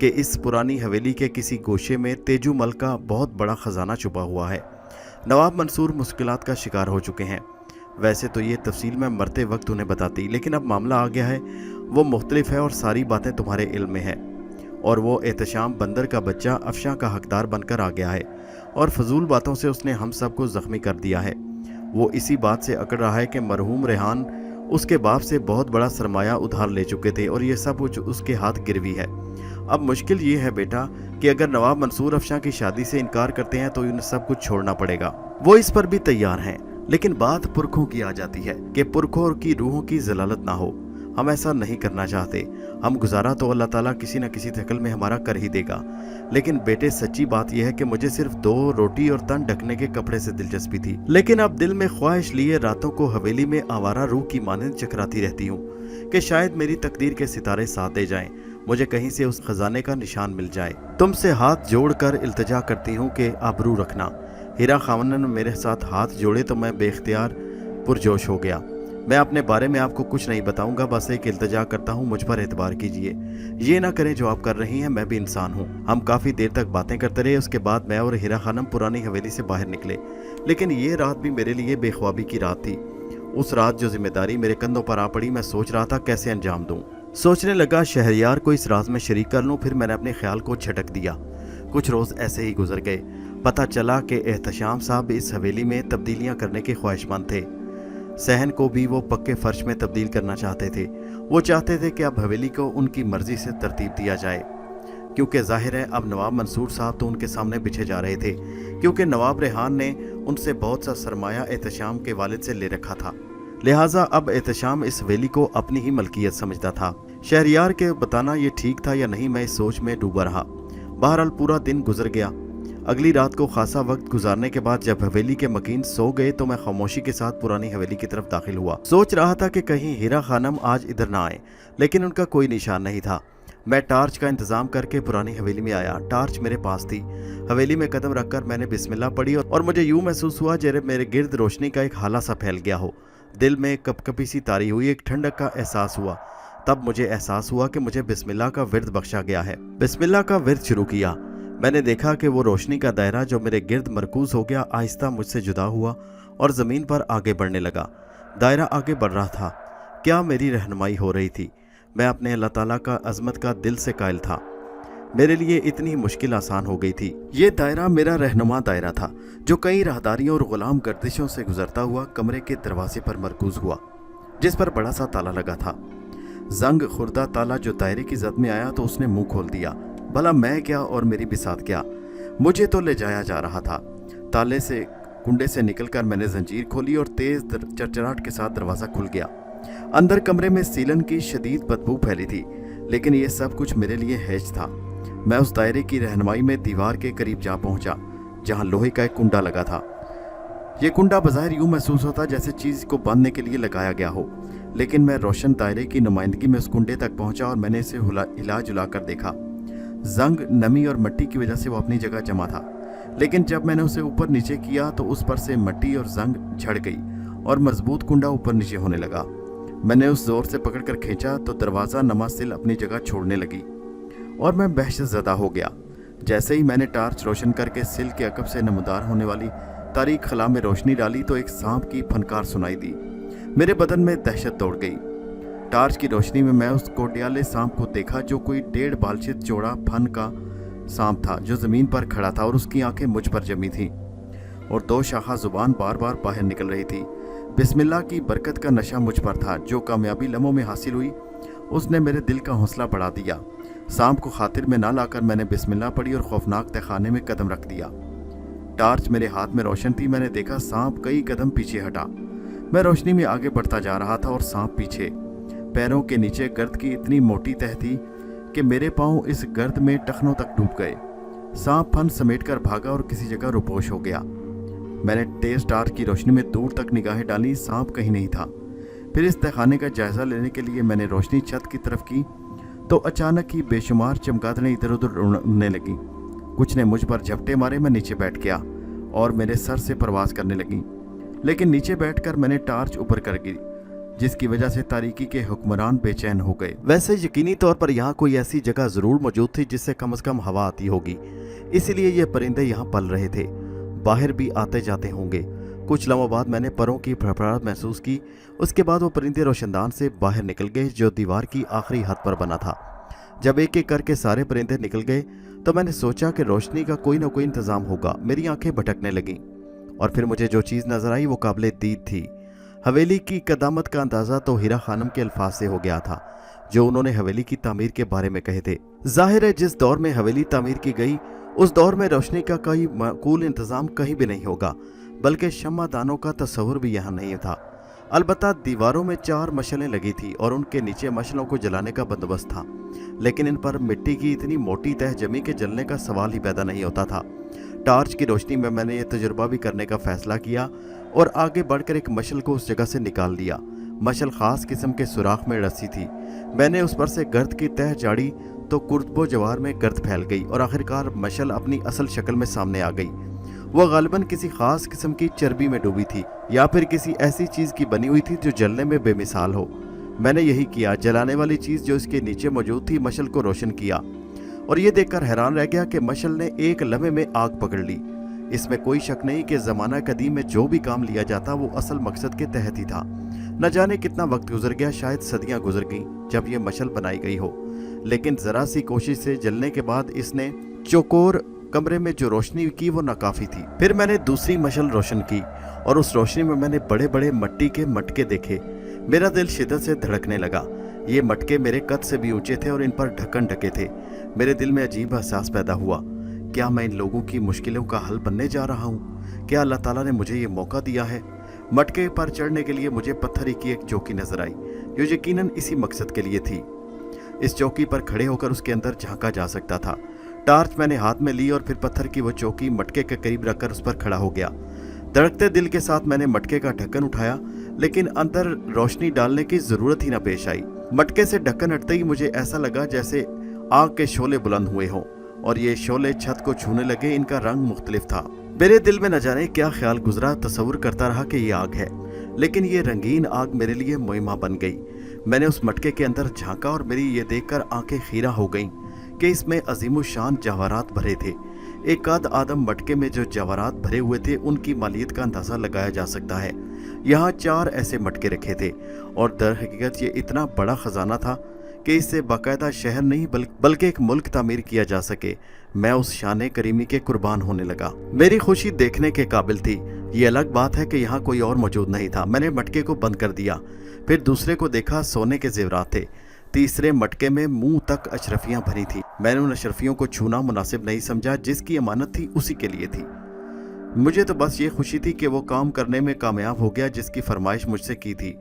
कि इस पुरानी हवेली के किसी गोशे में तेजूमल का बहुत बड़ा ख़जाना छुपा हुआ है। नवाब मंसूर मुश्किलात का शिकार हो चुके हैं। वैसे तो ये तफसील मैं मरते वक्त उन्हें बताती, लेकिन अब मामला आ गया है, वो मुख्तलिफ है और सारी बातें तुम्हारे इल्म में है। और वो एहतशाम बंदर का बच्चा अफशां का हकदार बनकर आ गया है, और फजूल बातों से उसने हम सबको ज़ख्मी कर दिया है। वो इसी बात से अकड़ रहा है कि मरहूम रेहान उसके बाप से बहुत बड़ा सरमाया उधार ले चुके थे, और ये सब कुछ उसके हाथ गिरवी है। अब मुश्किल ये है बेटा कि अगर नवाब मंसूर अफशां की शादी से इनकार करते हैं तो इन्हें सब कुछ छोड़ना पड़ेगा। वो इस पर भी तैयार हैं, लेकिन बात पुरखों की आ जाती है कि पुरखों की रूहों की जलालत ना हो। हम ऐसा नहीं करना चाहते। हम गुजारा तो अल्लाह ताला किसी न किसी शक्ल में हमारा कर ही देगा। लेकिन बेटे, सच्ची बात यह है कि मुझे सिर्फ 2 रोटी और तन ढकने के कपड़े से दिलचस्पी थी, लेकिन अब दिल में ख्वाहिश लिए रातों को हवेली में आवारा रूह की मानंद चकराती रहती हूँ कि शायद मेरी तकदीर के सितारे साथ दे जाएं, मुझे कहीं से उस खजाने का निशान मिल जाए। तुमसे हाथ जोड़कर इल्तिजा करती हूँ कि आबरू रखना। हीरा खानन ने मेरे साथ हाथ जोड़े तो मैं बेख्तियार पुरजोश हो गया। मैं अपने बारे में आपको कुछ नहीं बताऊंगा, बस एक इल्तिजा करता हूँ, मुझ पर एतबार कीजिए। ये ना करें जो आप कर रही हैं, मैं भी इंसान हूँ। हम काफ़ी देर तक बातें करते रहे। उसके बाद मैं और हीरा खानम पुरानी हवेली से बाहर निकले, लेकिन ये रात भी मेरे लिए बेख्वाबी की रात थी। उस रात जो जिम्मेदारी मेरे कंधों पर आ पड़ी, मैं सोच रहा था कैसे अंजाम दूँ। सोचने लगा शहरयार को इस राज में शरीक कर लूँ। फिर मैंने अपने ख्याल को झटक दिया। कुछ रोज़ ऐसे ही गुजर गए। पता चला कि एहतशाम साहब इस हवेली में तब्दीलियाँ करने के ख्वाहिशमंद थे। सहन को भी वो पक्के फर्श में तब्दील करना चाहते थे। वो चाहते थे कि अब हवेली को उनकी मर्जी से तरतीब दिया जाए, क्योंकि जाहिर है अब नवाब मंसूर साहब तो उनके सामने बिछे जा रहे थे, क्योंकि नवाब रेहान ने उनसे बहुत सा सरमाया एहतशाम के वालिद से ले रखा था। लिहाजा अब एहतशाम इस हवेली को अपनी ही मलकियत समझता था। शहरयार के बताना ये ठीक था या नहीं, मैं इस सोच में डूबा रहा। बहरहाल पूरा दिन गुजर गया। अगली रात को खासा वक्त गुजारने के बाद जब हवेली के मकीन सो गए तो मैं खामोशी के साथ पुरानी हवेली की तरफ दाखिल हुआ। सोच रहा था कि कहीं हीरा खानम आज इधर ना आए, लेकिन उनका कोई निशान नहीं था। मैं टार्च का इंतजाम करके पुरानी हवेली में आया। टार्च मेरे पास थी। हवेली में कदम रखकर मैंने बिस्मिल्लाह पढ़ी और मुझे यूं महसूस हुआ जैसे मेरे गिर्द रोशनी का एक हाला सा फैल गया हो। दिल में एक कपकपी सी तारी हुई, एक ठंडक का एहसास हुआ। तब मुझे एहसास हुआ कि मुझे बिस्मिल्लाह का विर्द बख्शा गया है। बिस्मिल्लाह का विर्द शुरू किया। मैंने देखा कि वो रोशनी का दायरा जो मेरे गिर्द मरकूज हो गया आहिस्ता मुझसे जुदा हुआ और ज़मीन पर आगे बढ़ने लगा। दायरा आगे बढ़ रहा था। क्या मेरी रहनुमाई हो रही थी। मैं अपने अल्लाह ताला का अज़मत का दिल से कायल था। मेरे लिए इतनी मुश्किल आसान हो गई थी। ये दायरा मेरा रहनुमा दायरा था जो कई राहदारियों और गुलाम गर्दिशों से गुजरता हुआ कमरे के दरवाजे पर मरकूज हुआ, जिस पर बड़ा सा ताला लगा था। जंग खुर्दा ताला जो दायरे की जद में आया तो उसने मुंह खोल दिया। भला मैं क्या और मेरी बिसात क्या, मुझे तो ले जाया जा रहा था। ताले से कुंडे से निकलकर मैंने जंजीर खोली और तेज चरचराहट के साथ दरवाज़ा खुल गया। अंदर कमरे में सीलन की शदीद बदबू फैली थी, लेकिन ये सब कुछ मेरे लिए हैज था। मैं उस दायरे की रहनुमाई में दीवार के करीब जा पहुंचा, जहां लोहे का एक कुंडा लगा था। ये कुंडा बज़ाहिर यूं महसूस होता जैसे चीज़ को बांधने के लिए लगाया गया हो, लेकिन मैं रोशन दायरे की नुमाइंदगी में उस कुंडे तक पहुंचा और मैंने इसे हिला जुला कर देखा। जंग, नमी और मिट्टी की वजह से वो अपनी जगह जमा था, लेकिन जब मैंने उसे ऊपर नीचे किया तो उस पर से मिट्टी और जंग झड़ गई और मजबूत कुंडा ऊपर नीचे होने लगा। मैंने उस जोर से पकड़कर खींचा तो दरवाज़ा नमा सिल अपनी जगह छोड़ने लगी और मैं बहशत ज़दा हो गया। जैसे ही मैंने टार्च रोशन करके सिल के अकब से नमदार होने वाली तारीक खला में रोशनी डाली तो एक सांप की फनकार सुनाई दी। मेरे बदन में दहशत दौड़ गई। टार्च की रोशनी में मैं उस कोडियाले सांप को देखा जो कोई 1.5 बालचित चौड़ा फन का सांप था जो ज़मीन पर खड़ा था और उसकी आंखें मुझ पर जमी थीं और 2 शाखा जुबान बार बार बाहर निकल रही थी। बिस्मिल्लाह की बरकत का नशा मुझ पर था। जो कामयाबी लम्हों में हासिल हुई उसने मेरे दिल का हौसला बढ़ा दिया। सांप को खातिर में ना लाकर मैंने बिस्मिल्लाह पढ़ी और खौफनाक तहखाने में कदम रख दिया। टार्च मेरे हाथ में रोशन थी। मैंने देखा सांप कई कदम पीछे हटा। मैं रोशनी में आगे बढ़ता जा रहा था और सांप पीछे। पैरों के नीचे गर्द की इतनी मोटी तह थी कि मेरे पाँव इस गर्द में टखनों तक डूब गए। सांप फन समेटकर भागा और किसी जगह रुपोश हो गया। मैंने तेज टार्च की रोशनी में दूर तक निगाहें डाली, सांप कहीं नहीं था। फिर इस तहखाने का जायजा लेने के लिए मैंने रोशनी छत की तरफ की तो अचानक ही बेशुमार चमगादड़ें इधर उधर उड़ने लगी। कुछ ने मुझ पर झपटे मारे। मैं नीचे बैठ गया और मेरे सर से परवाज करने लगी, लेकिन नीचे बैठकर मैंने टार्च ऊपर कर गिरी, जिसकी वजह से तारीकी के हुक्मरान बेचैन हो गए। वैसे यकीनी तौर पर यहाँ कोई ऐसी जगह जरूर मौजूद थी जिससे कम से कम हवा आती होगी, इसीलिए ये परिंदे यहाँ पल रहे थे। बाहर भी आते जाते होंगे। कुछ लम्हों बाद मैंने परों की फड़फड़ाहट महसूस की। उसके बाद वो परिंदे रोशनदान से बाहर निकल गए जो दीवार की आखिरी हद पर बना था। जब एक एक करके सारे परिंदे निकल गए तो मैंने सोचा कि रोशनी का कोई ना कोई इंतज़ाम होगा। मेरी आंखें भटकने लगीं और फिर मुझे जो चीज़ नजर आई वो काबिल दीद थी। हवेली की कदामत का अंदाज़ा तो हीरा खानम के अल्फाज से हो गया था जो उन्होंने हवेली की तामीर के बारे में कहे थे। जाहिर है जिस दौर में हवेली तामीर की गई उस दौर में रोशनी का कोई माकूल इंतज़ाम कहीं भी नहीं होगा, बल्कि शम्मादानों का तस्वुर भी यहाँ नहीं था। अलबत्ता दीवारों में 4 मशलें लगी थी और उनके नीचे मशलों को जलाने का बंदोबस्त था, लेकिन इन पर मिट्टी की इतनी मोटी तह जमी के जलने का सवाल ही पैदा नहीं होता था। टार्च की रोशनी में मैंने ये तजुर्बा भी करने का फैसला किया और आगे बढ़कर एक मशल को उस जगह से निकाल दिया। मशल खास किस्म के सुराख में रस्सी थी। मैंने उस पर से गर्द की तह जाड़ी तो कुर्तबो जवार में गर्द फैल गई और आखिरकार मशल अपनी असल शक्ल में सामने आ गई। वह गालिबन किसी खास किस्म की चर्बी में डूबी थी या फिर किसी ऐसी चीज़ की बनी हुई थी जो जलने में बेमिसाल हो। मैंने यही किया। जलाने वाली चीज़ जो इसके नीचे मौजूद थी मशल को रोशन किया और ये देखकर हैरान रह गया कि मशल ने एक लम्हे में आग पकड़ ली। इसमें कोई शक नहीं कि ज़माना कदीम में जो भी काम लिया जाता वो असल मकसद के तहत ही था। न जाने कितना वक्त गुजर गया, शायद सदियां गुजर गईं जब ये मशल बनाई गई हो, लेकिन ज़रा सी कोशिश से जलने के बाद इसने चौकोर कमरे में जो रोशनी की वो नाकाफी थी। फिर मैंने दूसरी मशल रोशन की और उस रोशनी में मैंने बड़े बड़े मिट्टी के मटके देखे। मेरा दिल शिद्दत से धड़कने लगा। ये मटके मेरे कद से भी ऊंचे थे और इन पर ढक्कन ढके थे। मेरे दिल में अजीब एहसास पैदा हुआ। क्या मैं इन लोगों की मुश्किलों का हल बनने जा रहा हूँ? क्या अल्लाह ताला ने मुझे ये मौका दिया है? मटके पर चढ़ने के लिए मुझे पत्थर की एक चौकी नजर आई जो यकीनन इसी मकसद के लिए थी। इस चौकी पर खड़े होकर उसके अंदर झांका जा सकता था। टार्च मैंने हाथ में ली और फिर पत्थर की वो चौकी मटके के करीब रखकर उस पर खड़ा हो गया। धड़कते दिल के साथ मैंने मटके का ढक्कन उठाया, लेकिन अंदर रोशनी डालने की जरूरत ही न पेश आई। मटके से ढक्कन हटते ही मुझे ऐसा लगा जैसे आग के शोले बुलंद हुए हों और ये शोले छत को छूने लगे। इनका रंग मुख्तलिफ था। मेरे दिल में न जाने क्या ख्याल गुजरा, तसव्वुर करता रहा कि ये आग है, लेकिन ये रंगीन आग मेरे लिए मुइम्मा बन गई। मैंने उस मटके के अंदर झांका और मेरी ये देखकर आंखें खीरा हो गईं कि इसमें अजीमुशान जवाहरात भरे थे। एक कद आदम मटके में जो जवाहरात भरे हुए थे उनकी मालियत का अंदाजा लगाया जा सकता है। यहाँ 4 ऐसे मटके रखे थे और दर हकीकत ये इतना बड़ा खजाना था कि इससे बाकायदा शहर नहीं बल्कि एक मुल्क तामीर किया जा सके। मैं उस शान करीमी के कुर्बान होने लगा। मेरी खुशी देखने के काबिल थी। ये अलग बात है कि यहाँ कोई और मौजूद नहीं था। मैंने मटके को बंद कर दिया, फिर दूसरे को देखा, सोने के जेवरात थे। तीसरे मटके में मुंह तक अशरफियां भरी थी। मैंने उन अशरफियों को छूना मुनासिब नहीं समझा। जिसकी अमानत थी उसी के लिए थी। मुझे तो बस ये खुशी थी कि वो काम करने में कामयाब हो गया जिसकी फरमाइश मुझसे की थी,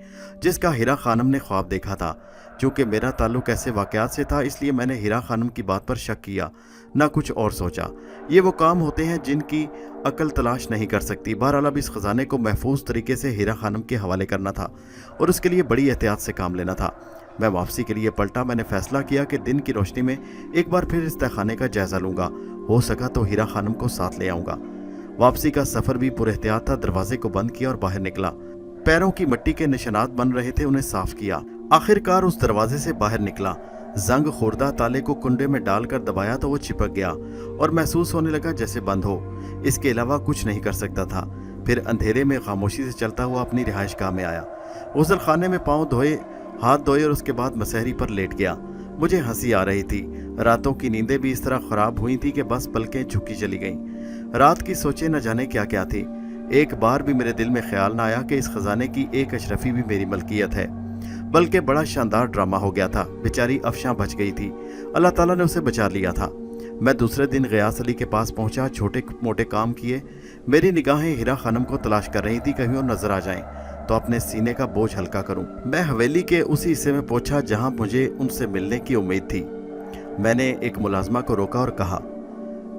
जिसका हीरा खानम ने ख्वाब देखा था। चूँकि मेरा ताल्लुक ऐसे वाक़यात से था, इसलिए मैंने हीरा खानम की बात पर शक किया, ना कुछ और सोचा। ये वो काम होते हैं जिनकी अकल तलाश नहीं कर सकती। बहरहाल अब इस खजाने को महफूज तरीके से हीरा खानम के हवाले करना था और उसके लिए बड़ी एहतियात से काम लेना था। मैं वापसी के लिए पलटा। मैंने फैसला किया कि दिन की रोशनी में एक बार फिर इस तहखाने का जायजा लूंगा। हो सका तो हीरा खानम को साथ ले आऊंगा। वापसी का सफर भी पूरे एहतियात था। दरवाजे को बंद किया और बाहर निकला। पैरों की मिट्टी के निशानात बन रहे थे, उन्हें साफ किया। आखिरकार उस दरवाजे से बाहर निकला। जंग खुर्दा ताले को कुंडे में डालकर दबाया तो वो चिपक गया और महसूस होने लगा जैसे बंद हो। इसके अलावा कुछ नहीं कर सकता था। फिर अंधेरे में खामोशी से चलता हुआ अपनी रिहाइशगाह में आया। गुसल खाने में पाँव धोए, हाथ धोए और उसके बाद मसहरी पर लेट गया। मुझे हंसी आ रही थी। रातों की नींदें भी इस तरह खराब हुई थी कि बस पलकें झुकी चली गईं। रात की सोचें न जाने क्या क्या थी। एक बार भी मेरे दिल में ख्याल न आया कि इस खजाने की एक अशरफी भी मेरी मलकियत है। बल्कि बड़ा शानदार ड्रामा हो गया था। बेचारी अफशां बच गई थी। अल्लाह ताला ने उसे बचा लिया था। मैं दूसरे दिन गयास अली के पास पहुंचा। छोटे मोटे काम किए। मेरी निगाहें हीरा खानम को तलाश कर रही थी, कहीं और नजर आ जाएं तो अपने सीने का बोझ हल्का करूं। मैं हवेली के उसी हिस्से में पहुंचा जहां मुझे उनसे मिलने की उम्मीद थी। मैंने एक मुलाजमा को रोका और कहा,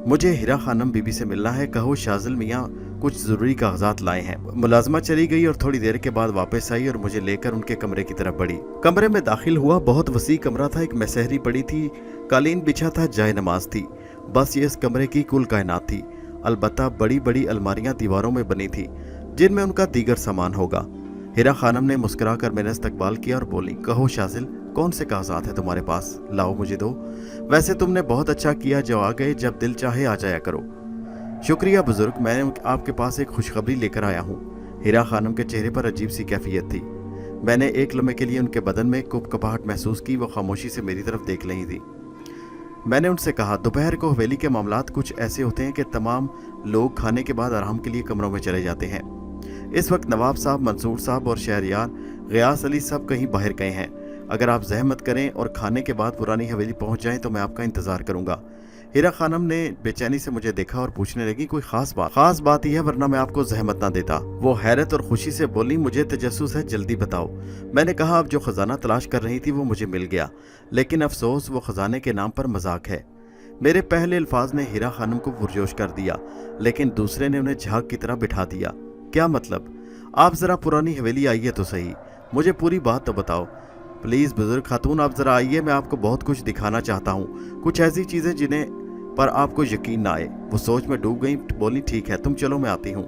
मुझे हीरा खानम बीबी से मिलना है, कहो शाजिल मियाँ कुछ ज़रूरी कागजात लाए हैं। मुलाजमा चली गई और थोड़ी देर के बाद वापस आई और मुझे लेकर उनके कमरे की तरफ बढ़ी। कमरे में दाखिल हुआ। बहुत वसी कमरा था। एक मसहरी पड़ी थी, कालीन बिछा था, जाए नमाज थी। बस ये इस कमरे की कुल कायनात थी। अलबत्ता बड़ी बड़ी अलमारियां दीवारों में बनी थी जिनमें उनका दीगर सामान होगा। हीरा खानम ने मुस्कुरा कर मेरा इस्तकबाल किया और बोली, कहो शाजिल, कौन से कागजात हैं तुम्हारे पास? लाओ मुझे दो। वैसे तुमने बहुत अच्छा किया जो आ गए, जब दिल चाहे आ जाया करो। शुक्रिया बुजुर्ग, मैं आपके पास एक खुशखबरी लेकर आया हूँ। हीरा खानम के चेहरे पर अजीब सी कैफियत थी। मैंने एक लम्हे के लिए उनके बदन में कुपकपाहट महसूस की। वो खामोशी से मेरी तरफ देख रही थी। मैंने उनसे कहा, दोपहर को हवेली के मामलात कुछ ऐसे होते हैं कि तमाम लोग खाने के बाद आराम के लिए कमरों में चले जाते हैं। इस वक्त नवाब साहब, मंसूर साहब और शहरियार गयास अली सब कहीं बाहर गए हैं। अगर आप जहमत करें और खाने के बाद पुरानी हवेली पहुंच जाएं तो मैं आपका इंतज़ार करूंगा। हीरा खानम ने बेचैनी से मुझे देखा और पूछने लगी, कोई खास बात ही है, वरना मैं आपको जहमत ना देता। वो हैरत और खुशी से बोली, मुझे तजस्सुस है, जल्दी बताओ। मैंने कहा, अब जो खजाना तलाश कर रही थी वो मुझे मिल गया, लेकिन अफसोस वो खजाने के नाम पर मजाक है। मेरे पहले अल्फाज ने हीरा खानम को पुरजोश कर दिया, लेकिन दूसरे ने उन्हें झाग की तरह बिठा दिया। क्या मतलब? आप ज़रा पुरानी हवेली आइए तो सही, मुझे पूरी बात तो बताओ। प्लीज़ बुजुर्ग खातून, आप ज़रा आइए, मैं आपको बहुत कुछ दिखाना चाहता हूँ, कुछ ऐसी चीज़ें जिन्हें पर आपको यकीन ना आए। वो सोच में डूब गई। बोली, ठीक है, तुम चलो, मैं आती हूँ।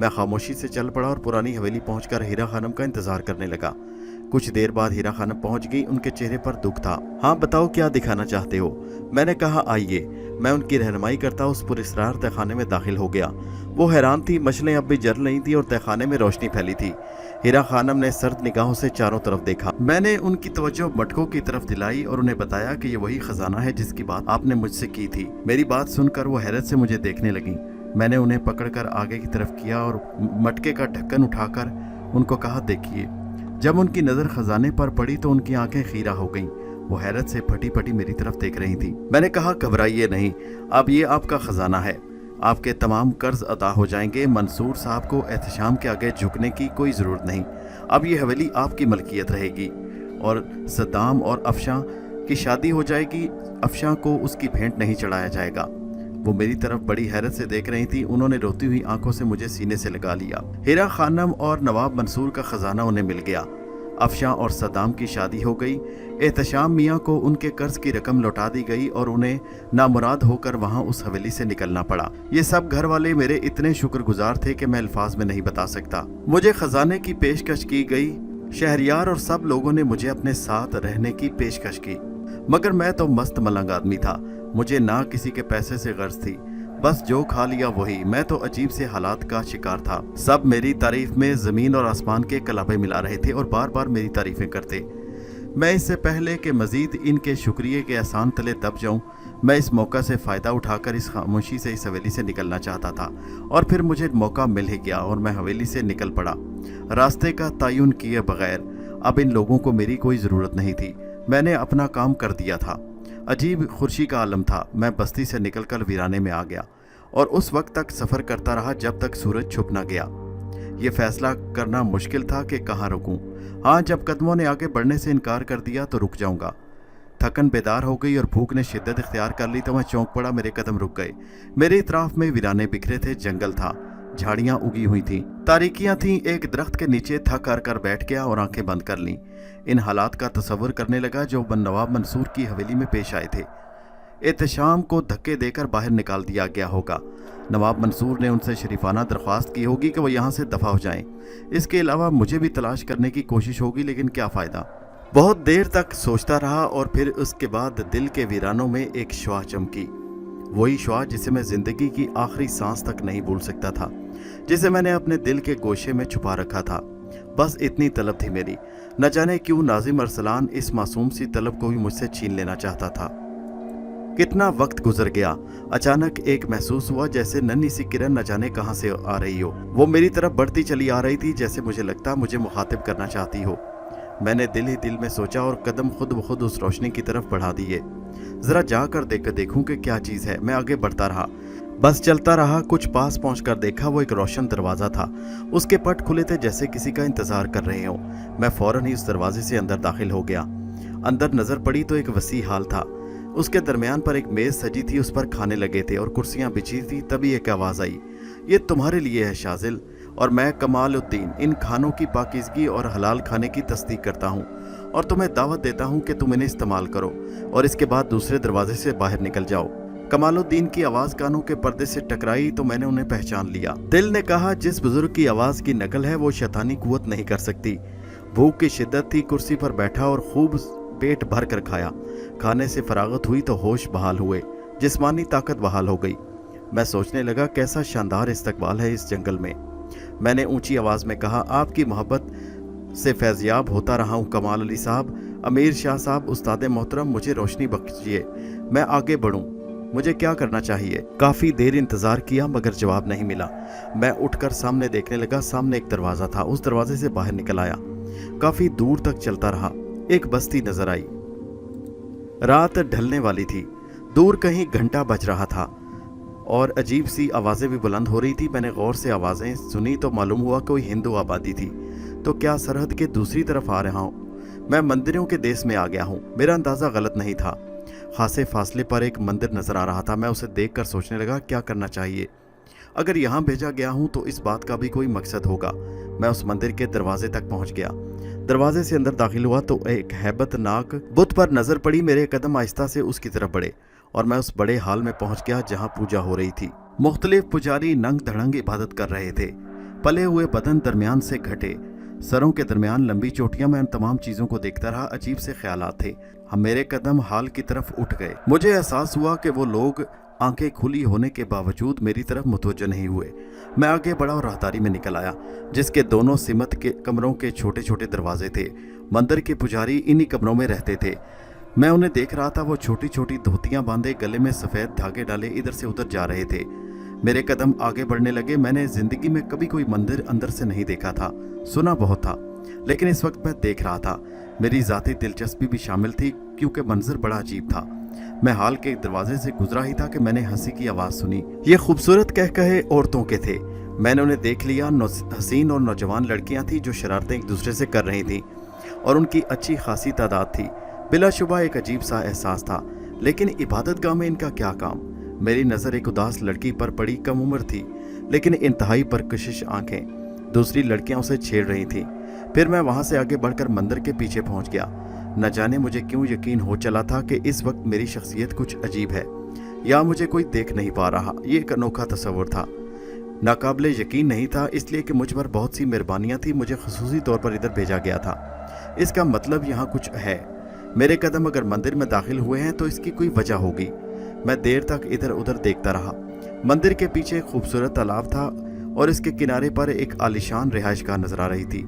मैं खामोशी से चल पड़ा और पुरानी हवेली पहुंचकर हीरा खानम का इंतज़ार करने लगा। कुछ देर बाद हीरा खानम पहुंच गई। उनके चेहरे पर दुख था। हाँ बताओ, क्या दिखाना चाहते हो? मैंने कहा, आइए। मैं उनकी रहनुमाई करता उस पुरस्रार तहखाने में दाखिल हो गया। वो हैरान थी। मशलें अब भी जल नहीं थी और तहखाने में रोशनी फैली थी। हीरा खानम ने सर्द निगाहों से चारों तरफ देखा। मैंने उनकी तवज्जो मटकों की तरफ दिलाई और उन्हें बताया कि ये वही खजाना है जिसकी बात आपने मुझसे की थी। मेरी बात सुनकर वो हैरत से मुझे देखने लगी। मैंने उन्हें पकड़कर आगे की तरफ किया और मटके का ढक्कन उठाकर उनको कहा, देखिए। जब उनकी नज़र खजाने पर पड़ी तो उनकी आंखें खीरा हो गईं। वो हैरत से फटी फटी मेरी तरफ देख रही थी। मैंने कहा, घबराइए नहीं, अब ये आपका खजाना है, आपके तमाम कर्ज अदा हो जाएंगे। मंसूर साहब को एहतशाम के आगे झुकने की कोई ज़रूरत नहीं। अब ये हवेली आपकी मलकियत रहेगी और सद्दाम और अफशां कि शादी हो जाएगी, अफशां को उसकी भेंट नहीं चढ़ाया जाएगा। वो मेरी तरफ बड़ी हैरत से देख रही थी। उन्होंने रोती हुई आंखों से मुझे सीने से लगा लिया। हीरा खानम और नवाब मंसूर का खजाना उन्हें मिल गया। अफशां और सद्दाम की शादी हो गई। एहतशाम मियाँ को उनके कर्ज की रकम लौटा दी गई और उन्हें नामुराद होकर वहाँ उस हवेली से निकलना पड़ा। ये सब घर वाले मेरे इतने शुक्रगुजार थे कि मैं अल्फाज में नहीं बता सकता। मुझे खजाने की पेशकश की गई। शहरियार और सब लोगों ने मुझे अपने साथ रहने की पेशकश की, मगर मैं तो मस्त मलंग आदमी था। मुझे ना किसी के पैसे से गर्ज थी, बस जो खा लिया वही। मैं तो अजीब से हालात का शिकार था। सब मेरी तारीफ में ज़मीन और आसमान के कलाबे मिला रहे थे और बार बार मेरी तारीफें करते। मैं इससे पहले कि मज़ीद इनके शुक्रिया के एहसान तले दब जाऊं, मैं इस मौका से फ़ायदा उठाकर इस खामोशी से इस हवेली से निकलना चाहता था। और फिर मुझे मौका मिल ही गया और मैं हवेली से निकल पड़ा, रास्ते का तयन किए बगैर। अब इन लोगों को मेरी कोई ज़रूरत नहीं थी। मैंने अपना काम कर दिया था। अजीब खुशी का आलम था। मैं बस्ती से निकलकर वीराने में आ गया और उस वक्त तक सफ़र करता रहा जब तक सूरज छुप न गया। ये फैसला करना मुश्किल था कि कहाँ रुकूं। हाँ, जब कदमों ने आगे बढ़ने से इनकार कर दिया तो रुक जाऊंगा। थकन बेदार हो गई और भूख ने शिद्दत इख्तियार कर ली तो मैं चौंक पड़ा। मेरे कदम रुक गए। मेरे इतराफ में वीराने बिखरे थे, जंगल था, झाड़ियाँ उगी हुई थीं, तारीकियाँ थीं। एक दरख्त के नीचे थक हार कर बैठ गया और आंखें बंद कर लीं। इन हालात का तसव्वुर करने लगा जो नवाब मंसूर की हवेली में पेश आए थे। एहतशाम को धक्के देकर बाहर निकाल दिया गया होगा। नवाब मंसूर ने उनसे शरीफाना दरख्वास्त की होगी कि वो यहाँ से दफ़ा हो जाएं। इसके अलावा मुझे भी तलाश करने की कोशिश होगी, लेकिन क्या फ़ायदा। बहुत देर तक सोचता रहा और फिर उसके बाद दिल के वीरानों में एक शुआ चमकी। वही शुआ जिसे मैं ज़िंदगी की आखिरी सांस तक नहीं भूल सकता था, जिसे मैंने अपने दिल के गोशे में छुपा रखा था। बस इतनी तलब थी मेरी। न जाने क्यों नाजिम अरसलान इस मासूम सी तलब को भी मुझसे छीन लेना चाहता था। कितना वक्त गुजर गया। अचानक एक महसूस हुआ जैसे नन्ही सी किरण न जाने कहां से आ रही हो। वो मेरी तरफ बढ़ती चली आ रही थी, जैसे मुझे लगता मुझे मुखातिब करना चाहती हो। मैंने दिल ही दिल में सोचा और कदम खुद ब खुद उस रोशनी की तरफ बढ़ा दिए। जरा जाकर देखूं कि क्या चीज़ है। मैं आगे बढ़ता रहा, बस चलता रहा। कुछ पास पहुंचकर देखा वो एक रोशन दरवाज़ा था। उसके पट खुले थे जैसे किसी का इंतज़ार कर रहे हो। मैं फ़ौरन ही उस दरवाजे से अंदर दाखिल हो गया। अंदर नज़र पड़ी तो एक वसी हाल था। उसके दरमियान पर एक मेज़ सजी थी, उस पर खाने लगे थे और कुर्सियां बिछी थी। तभी एक आवाज़ आई, ये तुम्हारे लिए है शाजिल। और मैं कमालुद्दीन इन खानों की पाकीज़गी और हलाल खाने की तस्दीक करता हूँ और तुम्हें दावत देता हूँ कि तुम इन्हें इस्तेमाल करो और इसके बाद दूसरे दरवाजे से बाहर निकल जाओ। कमालुद्दीन की आवाज़ कानों के पर्दे से टकराई तो मैंने उन्हें पहचान लिया। दिल ने कहा जिस बुजुर्ग की आवाज़ की नकल है वो शैतानी कुव्वत नहीं कर सकती। भूख की शिद्दत थी। कुर्सी पर बैठा और खूब पेट भर कर खाया। खाने से फरागत हुई तो होश बहाल हुए, जिस्मानी ताकत बहाल हो गई। मैं सोचने लगा कैसा शानदार इस्तकबाल है इस जंगल में। मैंने ऊंची आवाज़ में कहा, आपकी मोहब्बत से फैज़याब होता रहा हूँ कमाल अली साहब, अमीर शाह साहब, उस्ताद मोहतरम, मुझे रोशनी बख्शिए, मैं आगे बढ़ूँ, मुझे क्या करना चाहिए। काफ़ी देर इंतज़ार किया मगर जवाब नहीं मिला। मैं उठकर सामने देखने लगा। सामने एक दरवाज़ा था। उस दरवाजे से बाहर निकल आया। काफ़ी दूर तक चलता रहा। एक बस्ती नजर आई। रात ढलने वाली थी। दूर कहीं घंटा बज रहा था और अजीब सी आवाज़ें भी बुलंद हो रही थी। मैंने गौर से आवाज़ें सुनी तो मालूम हुआ कोई हिंदू आबादी थी। तो क्या सरहद के दूसरी तरफ आ रहा हूँ? मैं मंदिरों के देश में आ गया हूँ। मेरा अंदाज़ा गलत नहीं था। खासे फासले पर एक मंदिर नज़र आ रहा था। मैं उसे देखकर सोचने लगा क्या करना चाहिए। अगर यहाँ भेजा गया हूँ तो इस बात का भी कोई मकसद होगा। मैं उस मंदिर के दरवाजे तक पहुँच गया। दरवाजे से अंदर दाखिल हुआ तो एक हैबतनाक बुत पर नज़र पड़ी। मेरे कदम आहिस्ता से उसकी तरफ बढ़े और मैं उस बड़े हाल में पहुँच गया जहाँ पूजा हो रही थी। मुख्तलिफ पुजारी नंग धड़ंग इबादत कर रहे थे। पले हुए बदन दरमियान से घटे, सरों के दरमियान लंबी चोटियां। मैं उन तमाम चीज़ों को देखता रहा। अजीब से ख्यालात थे। हम मेरे कदम हाल की तरफ उठ गए। मुझे एहसास हुआ कि वो लोग आंखें खुली होने के बावजूद मेरी तरफ मुतवज्जो नहीं हुए। मैं आगे बढ़ा और राहदारी में निकल आया जिसके दोनों सिमत के कमरों के छोटे छोटे दरवाजे थे। मंदिर के पुजारी इन्हीं कमरों में रहते थे। मैं उन्हें देख रहा था। वो छोटी छोटी धोतियां बांधे, गले में सफ़ेद धागे डाले इधर से उधर जा रहे थे। मेरे कदम आगे बढ़ने लगे। मैंने ज़िंदगी में कभी कोई मंदिर अंदर से नहीं देखा था। सुना बहुत था, लेकिन इस वक्त मैं देख रहा था। मेरी ज़ाती दिलचस्पी भी शामिल थी क्योंकि मंजर बड़ा अजीब था। मैं हाल के दरवाजे से गुजरा ही था कि मैंने हंसी की आवाज़ सुनी। ये खूबसूरत कह कहे औरतों के थे। मैंने उन्हें देख लिया। हसीन और नौजवान लड़कियां थीं जो शरारतें एक दूसरे से कर रही थीं और उनकी अच्छी खासी तादाद थी। बिलाशुबा एक अजीब सा एहसास था, लेकिन इबादत गाह में इनका क्या काम? मेरी नज़र एक उदास लड़की पर पड़ी। कम उम्र थी, लेकिन इंतहाई परकशिश आंखें। दूसरी लड़कियां उसे छेड़ रही थीं। फिर मैं वहां से आगे बढ़कर मंदिर के पीछे पहुंच गया। न जाने मुझे क्यों यकीन हो चला था कि इस वक्त मेरी शख्सियत कुछ अजीब है, या मुझे कोई देख नहीं पा रहा। ये एक अनोखा तस्वुर था, नाकाबिले यकीन नहीं था, इसलिए कि मुझ पर बहुत सी मेहरबानियां थी। मुझे खुसूसी तौर पर इधर भेजा गया था। इसका मतलब यहाँ कुछ है। मेरे कदम अगर मंदिर में दाखिल हुए हैं तो इसकी कोई वजह होगी। मैं देर तक इधर उधर देखता रहा। मंदिर के पीछे एक खूबसूरत तालाब था और इसके किनारे पर एक आलीशान रिहाइशगाह नजर आ रही थी।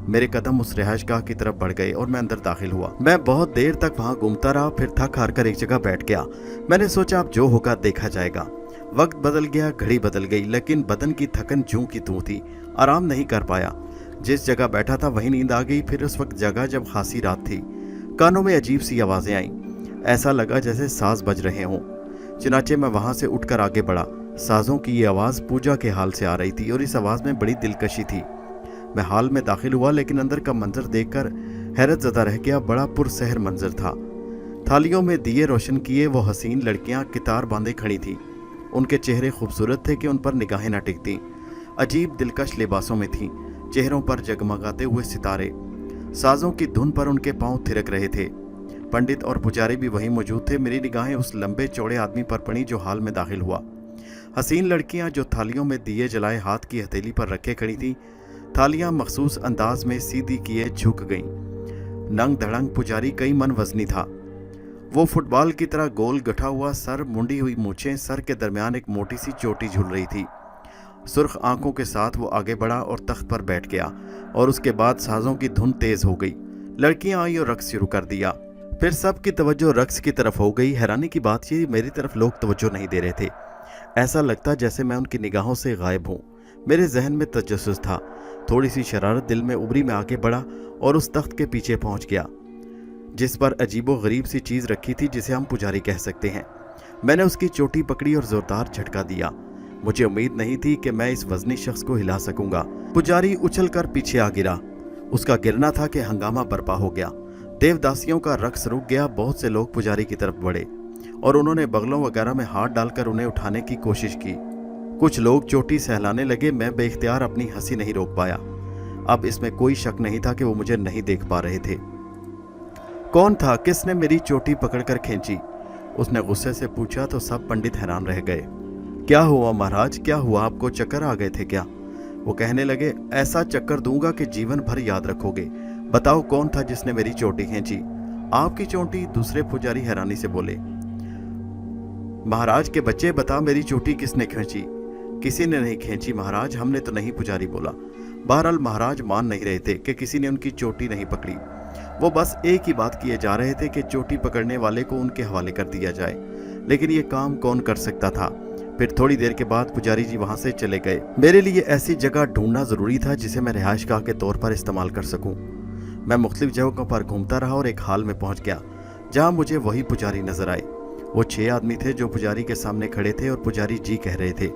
मेरे कदम उस रिहाइशगाह की तरफ बढ़ गए और मैं अंदर दाखिल हुआ। मैं बहुत देर तक वहां घूमता रहा, फिर थक हार कर एक जगह बैठ गया। मैंने सोचा अब जो होगा देखा जाएगा। वक्त बदल गया, घड़ी बदल गई, लेकिन बदन की थकन जूं की तूं थी। आराम नहीं कर पाया। जिस जगह बैठा था वहीं नींद आ गई। फिर उस वक्त जगह जब खासी रात थी, कानों में अजीब सी आवाजें आईं। ऐसा लगा जैसे साज बज रहे हों। चुनाचे मैं वहां से उठकर आगे बढ़ा। साजों की ये आवाज़ पूजा के हाल से आ रही थी और इस आवाज़ में बड़ी दिलकशी थी। मैं हाल में दाखिल हुआ, लेकिन अंदर का मंजर देखकर हैरत ज़दा रह गया। बड़ा पुरसहर मंजर था। थालियों में दिए रोशन किए वो हसीन लड़कियां कितार बांधे खड़ी थीं। उनके चेहरे खूबसूरत थे कि उन पर निगाहें न टिकती। अजीब दिलकश लिबासों में थीं, चेहरों पर जगमगाते हुए सितारे। साजों की धुन पर उनके पांव थिरक रहे थे। पंडित और पुजारी भी वहीं मौजूद थे। मेरी निगाहें उस लंबे चौड़े आदमी पर पड़ी जो हाल में दाखिल हुआ। हसीन लड़कियां जो थालियों में दिए जलाए हाथ की हथेली पर रखे खड़ी थीं। थालियां मखसूस अंदाज में सीधी किए झुक गईं। नंग धड़ंग पुजारी कई मन वजनी था। वो फुटबॉल की तरह गोल गठा हुआ सर, मुंडी हुई मूछें, सर के दरमियान एक मोटी सी चोटी झूल रही थी। सुर्ख आंखों के साथ वो आगे बढ़ा और तख्त पर बैठ गया, और उसके बाद साजों की धुन तेज हो गई। लड़कियां आई और रक्स शुरू कर दिया। फिर सबकी तवज्जो रक्स की तरफ हो गई। हैरानी की बात ये, मेरी तरफ लोग तवज्जो नहीं दे रहे थे। ऐसा लगता जैसे मैं उनकी निगाहों से गायब हूँ। मेरे जहन में तजस्सुस था। थोड़ी सी शरारत दिल में उभरी। मैं आगे बढ़ा और उस तख्त के पीछे पहुंच गया जिस पर अजीबो गरीब सी चीज़ रखी थी, जिसे हम पुजारी कह सकते हैं। मैंने उसकी चोटी पकड़ी और जोरदार झटका दिया। मुझे उम्मीद नहीं थी कि मैं इस वजनी शख्स को हिला सकूंगा। पुजारी उछलकर पीछे आ गिरा। उसका गिरना था कि हंगामा बर्पा हो गया। देवदासियों का रक्स रुक गया। बहुत से लोग पुजारी की तरफ बढ़े और उन्होंने बगलों वगैरह में हाथ डालकर उन्हें उठाने की कोशिश की। कुछ लोग चोटी सहलाने लगे। मैं बेइख्तियार अपनी हंसी नहीं रोक पाया। अब इसमें कोई शक नहीं था कि वो मुझे नहीं देख पा रहे थे। कौन था? किसने मेरी चोटी पकड़कर खींची? उसने गुस्से से पूछा तो सब पंडित हैरान रह गए। क्या हुआ महाराज, क्या हुआ? आपको चक्कर आ गए थे क्या? वो कहने लगे, ऐसा चक्कर दूंगा कि जीवन भर याद रखोगे। बताओ कौन था जिसने मेरी चोटी खींची? आपकी चोटी? दूसरे पुजारी हैरानी से बोले। महाराज के बच्चे, बता मेरी चोटी किसने खींची? किसी ने नहीं खींची महाराज, हमने तो नहीं, पुजारी बोला। बहरहाल महाराज मान नहीं रहे थे कि किसी ने उनकी चोटी नहीं पकड़ी। वो बस एक ही बात किए जा रहे थे कि चोटी पकड़ने वाले को उनके हवाले कर दिया जाए, लेकिन ये काम कौन कर सकता था? फिर थोड़ी देर के बाद पुजारी जी वहां से चले गए। मेरे लिए ऐसी जगह ढूंढना जरूरी था जिसे मैं रिहाइशगाह के तौर पर इस्तेमाल कर सकूं। मैं मुख्तलिफ जगहों पर घूमता रहा और एक हाल में पहुंच गया जहां मुझे वही पुजारी नजर आए। वो 6 आदमी थे जो पुजारी के सामने खड़े थे और पुजारी जी कह रहे थे,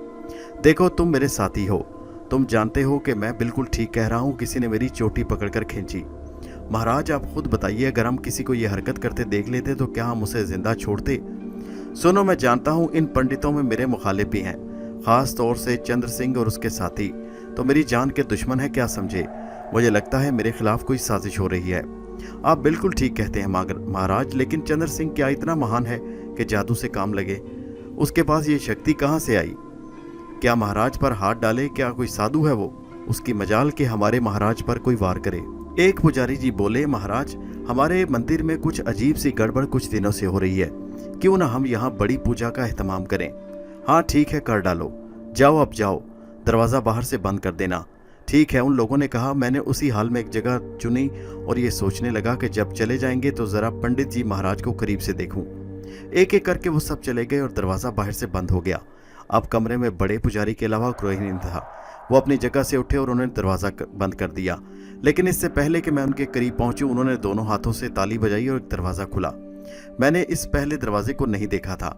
देखो तुम मेरे साथी हो, तुम जानते हो कि मैं बिल्कुल ठीक कह रहा हूँ। किसी ने मेरी चोटी पकड़कर खींची। महाराज आप खुद बताइए, अगर हम किसी को ये हरकत करते देख लेते तो क्या हम उसे जिंदा छोड़ते? सुनो, मैं जानता हूँ इन पंडितों में मेरे मुखालिफ भी हैं, खास तौर से चंद्र सिंह और उसके साथी तो मेरी जान के दुश्मन है। क्या समझे? मुझे लगता है मेरे खिलाफ कोई साजिश हो रही है। आप बिल्कुल ठीक कहते हैं महाराज, लेकिन चंद्र सिंह क्या इतना महान है कि जादू से काम लगे? उसके पास ये शक्ति कहाँ से आई? क्या महाराज पर हाथ डाले? क्या कोई साधु है वो? उसकी मजाल के हमारे महाराज पर कोई वार करे। एक पुजारी जी बोले, महाराज हमारे मंदिर में कुछ अजीब सी गड़बड़ कुछ दिनों से हो रही है, क्यों ना हम यहाँ बड़ी पूजा का एहतमाम करें? हाँ ठीक है, कर डालो। जाओ अब जाओ, दरवाज़ा बाहर से बंद कर देना। ठीक है, उन लोगों ने कहा। मैंने उसी हाल में एक जगह चुनी और ये सोचने लगा कि जब चले जाएंगे तो ज़रा पंडित जी महाराज को करीब से देखूं। एक एक करके वो सब चले गए और दरवाज़ा बाहर से बंद हो गया। अब कमरे में बड़े पुजारी के अलावा कोई नहीं था। वो अपनी जगह से उठे और उन्होंने दरवाज़ा बंद कर दिया, लेकिन इससे पहले कि मैं उनके करीब पहुंचूं उन्होंने दोनों हाथों से ताली बजाई और एक दरवाज़ा खुला। मैंने इस पहले दरवाजे को नहीं देखा था।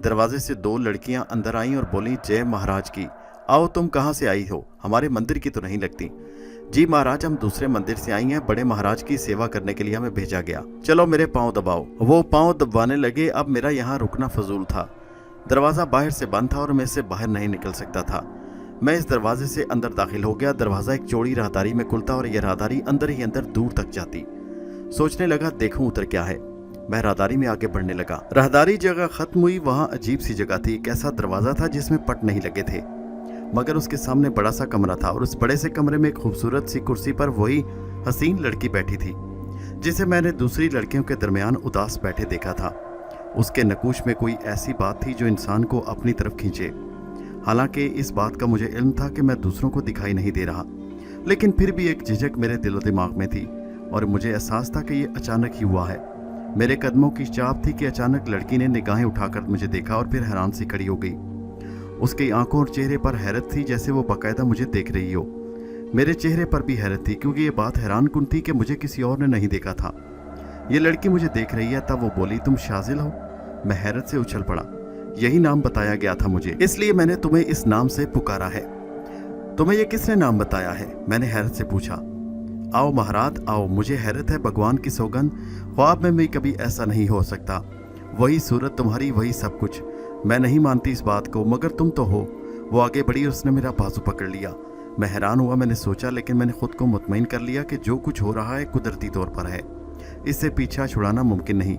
दरवाजे से 2 लड़कियां अंदर आईं और बोली, जय महाराज की। आओ, तुम कहाँ से आई हो? हमारे मंदिर की तो नहीं लगती। जी महाराज, हम दूसरे मंदिर से आई हैं, बड़े महाराज की सेवा करने के लिए हमें भेजा गया। चलो मेरे पाँव दबाओ। वो पाँव दबाने लगे। अब मेरा यहाँ रुकना फजूल था। दरवाज़ा बाहर से बंद था और मैं इससे बाहर नहीं निकल सकता था। मैं इस दरवाजे से अंदर दाखिल हो गया। दरवाज़ा एक चौड़ी राहदारी में खुलता और यह राहदारी अंदर ही अंदर दूर तक जाती। सोचने लगा देखूं उधर क्या है। मैं राहदारी में आगे बढ़ने लगा। राहदारी जगह खत्म हुई, वहाँ अजीब सी जगह थी। एक ऐसा दरवाज़ा था जिसमें पट नहीं लगे थे, मगर उसके सामने बड़ा सा कमरा था और उस बड़े से कमरे में एक खूबसूरत सी कुर्सी पर वही हसीन लड़की बैठी थी जिसे मैंने दूसरी लड़कियों के दरमियान उदास बैठे देखा था। उसके नकूश में कोई ऐसी बात थी जो इंसान को अपनी तरफ खींचे। हालांकि इस बात का मुझे इल्म था कि मैं दूसरों को दिखाई नहीं दे रहा, लेकिन फिर भी एक झिझक मेरे दिलो दिमाग में थी और मुझे एहसास था कि ये अचानक ही हुआ है। मेरे कदमों की चाप थी कि अचानक लड़की ने निगाहें उठाकर मुझे देखा और फिर हैरान सी खड़ी हो गई। उसकी आंखों और चेहरे पर हैरत थी, जैसे वो बाकायदा मुझे देख रही हो। मेरे चेहरे पर भी हैरत थी, क्योंकि ये बात हैरान कुन थी कि मुझे किसी और ने नहीं देखा था। ये लड़की मुझे देख रही है। तब वो बोली, तुम शाजिल हो? मैं हैरत से उछल पड़ा। यही नाम बताया गया था मुझे, इसलिए मैंने तुम्हें इस नाम से पुकारा है। तुम्हें ये किसने नाम बताया है? मैंने हैरत से पूछा। आओ महाराज आओ, मुझे हैरत है, भगवान की सौगंध, ख्वाब में भी कभी ऐसा नहीं हो सकता। वही सूरत तुम्हारी, वही सब कुछ। मैं नहीं मानती इस बात को, मगर तुम तो हो। वो आगे बढ़ी और उसने मेरा बाजू पकड़ लिया। मैं हैरान हुआ। मैंने सोचा, लेकिन मैंने खुद को मुतमईन कर लिया कि जो कुछ हो रहा है कुदरती तौर पर है, इससे पीछा छुड़ाना मुमकिन नहीं।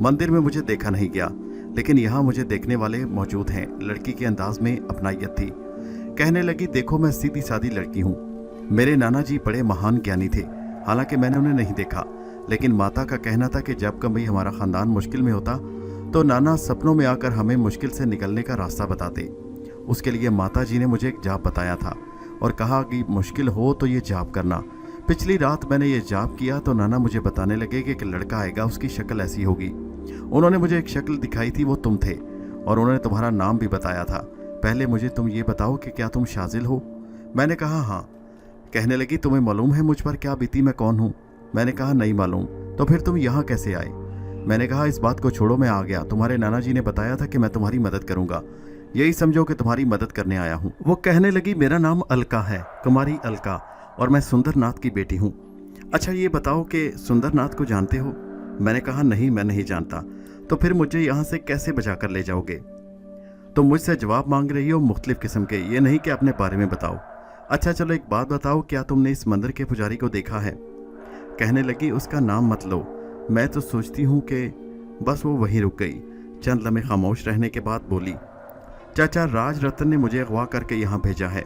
मंदिर में मुझे देखा नहीं गया, लेकिन यहाँ मुझे देखने वाले मौजूद हैं। लड़की के अंदाज में अपनायत थी। कहने लगी, देखो मैं सीधी सादी लड़की हूँ। मेरे नाना जी बड़े महान ज्ञानी थे। हालांकि मैंने उन्हें नहीं देखा, लेकिन माता का कहना था कि जब कभी हमारा ख़ानदान मुश्किल में होता तो नाना सपनों में आकर हमें मुश्किल से निकलने का रास्ता बताते। उसके लिए माता जी ने मुझे एक जाप बताया था और कहा कि मुश्किल हो तो ये जाप करना। पिछली रात मैंने ये जाप किया तो नाना मुझे बताने लगे कि एक लड़का आएगा, उसकी शक्ल ऐसी होगी। उन्होंने मुझे एक शक्ल दिखाई थी, वो तुम थे, और उन्होंने तुम्हारा नाम भी बताया था। पहले मुझे तुम ये बताओ कि क्या तुम शाजिल हो? मैंने कहा हाँ। कहने लगी, तुम्हें मालूम है मुझ पर क्या बीती, मैं कौन हूँ? मैंने कहा नहीं मालूम। तो फिर तुम यहाँ कैसे आए? मैंने कहा इस बात को छोड़ो, मैं आ गया। तुम्हारे नाना जी ने बताया था कि मैं तुम्हारी मदद करूंगा, यही समझो कि तुम्हारी मदद करने आया हूँ। वो कहने लगी, मेरा नाम अलका है, कुमारी अलका, और मैं सुंदरनाथ की बेटी हूँ। अच्छा ये बताओ कि सुंदरनाथ को जानते हो? मैंने कहा नहीं, मैं नहीं जानता। तो फिर मुझे यहाँ से कैसे बचा कर ले जाओगे? तुम मुझसे जवाब मांग रही हो मुख्तलिफ किस्म के, ये नहीं कि अपने बारे में बताओ। अच्छा चलो एक बात बताओ, क्या तुमने इस मंदिर के पुजारी को देखा है? कहने लगी, उसका नाम मत लो, मैं तो सोचती हूँ कि बस वो वहीं रुक गई। चंद लम्हे खामोश रहने के बाद बोली, चाचा राज रतन ने मुझे अगवा करके यहाँ भेजा है।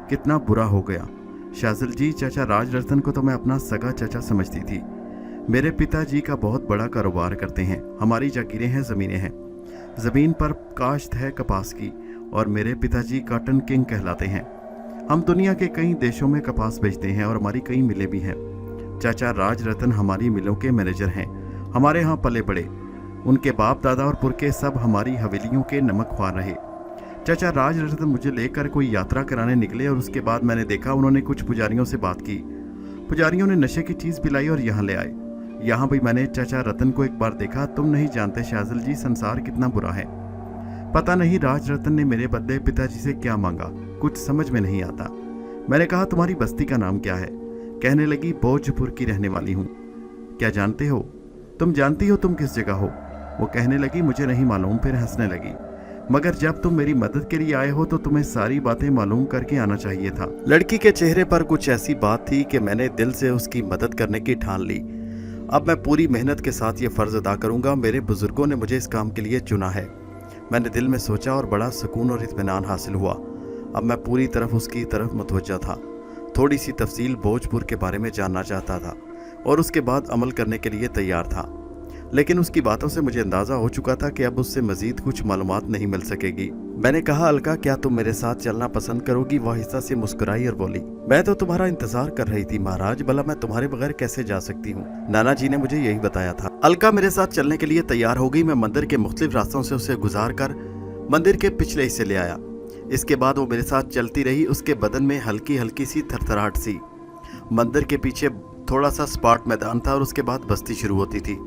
कितना बुरा हो गया। शाजिल जी, चाचा राज रतन को तो मैं अपना सगा चाचा समझती थी। मेरे पिताजी का बहुत बड़ा कारोबार करते हैं, हमारी जागीरें हैं, ज़मीनें हैं। ज़मीन पर काश्त है कपास की, और मेरे पिताजी कॉटन किंग कहलाते हैं। हम दुनिया के कई देशों में कपास बेचते हैं और हमारी कई मिलें भी हैं। चाचा राज रतन हमारी मिलों के मैनेजर हैं, हमारे यहाँ पले बड़े। उनके बाप दादा और पुरखे सब हमारी हवेलियों के नमक ख्वार रहे। चाचा राज रतन मुझे लेकर कोई यात्रा कराने निकले और उसके बाद मैंने देखा उन्होंने कुछ पुजारियों से बात की। पुजारियों ने नशे की चीज़ पिलाई और यहाँ ले आए। यहाँ भी मैंने चाचा रतन को एक बार देखा। तुम नहीं जानते शाजिल जी, संसार कितना बुरा है। पता नहीं राज रतन ने मेरे बदले पिताजी से क्या मांगा, कुछ समझ में नहीं आता। मैंने कहा तुम्हारी बस्ती का नाम क्या है? कहने लगी, भोजपुर की रहने वाली हूँ। क्या जानते हो? तुम जानती हो तुम किस जगह हो? वो कहने लगी, मुझे नहीं मालूम। फिर हंसने लगी, मगर जब तुम मेरी मदद के लिए आए हो तो तुम्हें सारी बातें मालूम करके आना चाहिए था। लड़की के चेहरे पर कुछ ऐसी बात थी कि मैंने दिल से उसकी मदद करने की ठान ली। अब मैं पूरी मेहनत के साथ ये फ़र्ज़ अदा करूँगा। मेरे बुज़ुर्गों ने मुझे इस काम के लिए चुना है। मैंने दिल में सोचा और बड़ा सुकून और इत्मीनान हासिल हुआ। अब मैं पूरी तरफ उसकी तरफ मुतवज्जा था। थोड़ी सी तफसील भोजपुर के बारे में जानना चाहता था और उसके बाद अमल करने के लिए तैयार था, लेकिन उसकी बातों से मुझे अंदाज़ा हो चुका था कि अब उससे मज़ीद कुछ मालूमात नहीं मिल सकेगी। मैंने कहा, अलका क्या तुम मेरे साथ चलना पसंद करोगी? वह हिस्सा से मुस्कुराई और बोली, मैं तो तुम्हारा इंतजार कर रही थी महाराज, भला मैं तुम्हारे बगैर कैसे जा सकती हूँ? नाना जी ने मुझे यही बताया था। अलका मेरे साथ चलने के लिए तैयार हो गई। मैं मंदिर के मुख्तलिफ रास्तों से उसे गुजार कर मंदिर के पिछले हिस्से ले आया। इसके बाद वो मेरे साथ चलती रही। उसके बदन में हल्की हल्की सी थरथराहट सी। मंदिर के पीछे थोड़ा सा स्पॉट मैदान था और उसके बाद बस्ती शुरू होती थी,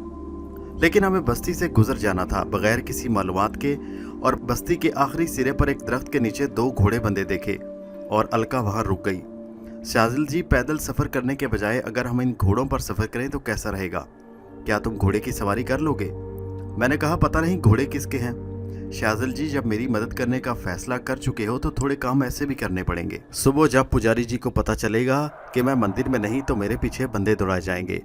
लेकिन हमें बस्ती से गुजर जाना था बगैर किसी मालूमात के। और बस्ती के आखिरी सिरे पर एक दरख्त के नीचे 2 घोड़े बंधे देखे और अलका वहां रुक गई। शाजिल जी, पैदल सफ़र करने के बजाय अगर हम इन घोड़ों पर सफ़र करें तो कैसा रहेगा? क्या तुम घोड़े की सवारी कर लोगे? मैंने कहा, पता नहीं घोड़े किसके हैं। शाजिल जी, जब मेरी मदद करने का फैसला कर चुके हो तो थोड़े काम ऐसे भी करने पड़ेंगे। सुबह जब पुजारी जी को पता चलेगा कि मैं मंदिर में नहीं तो मेरे पीछे बंदे दौड़ाए जाएंगे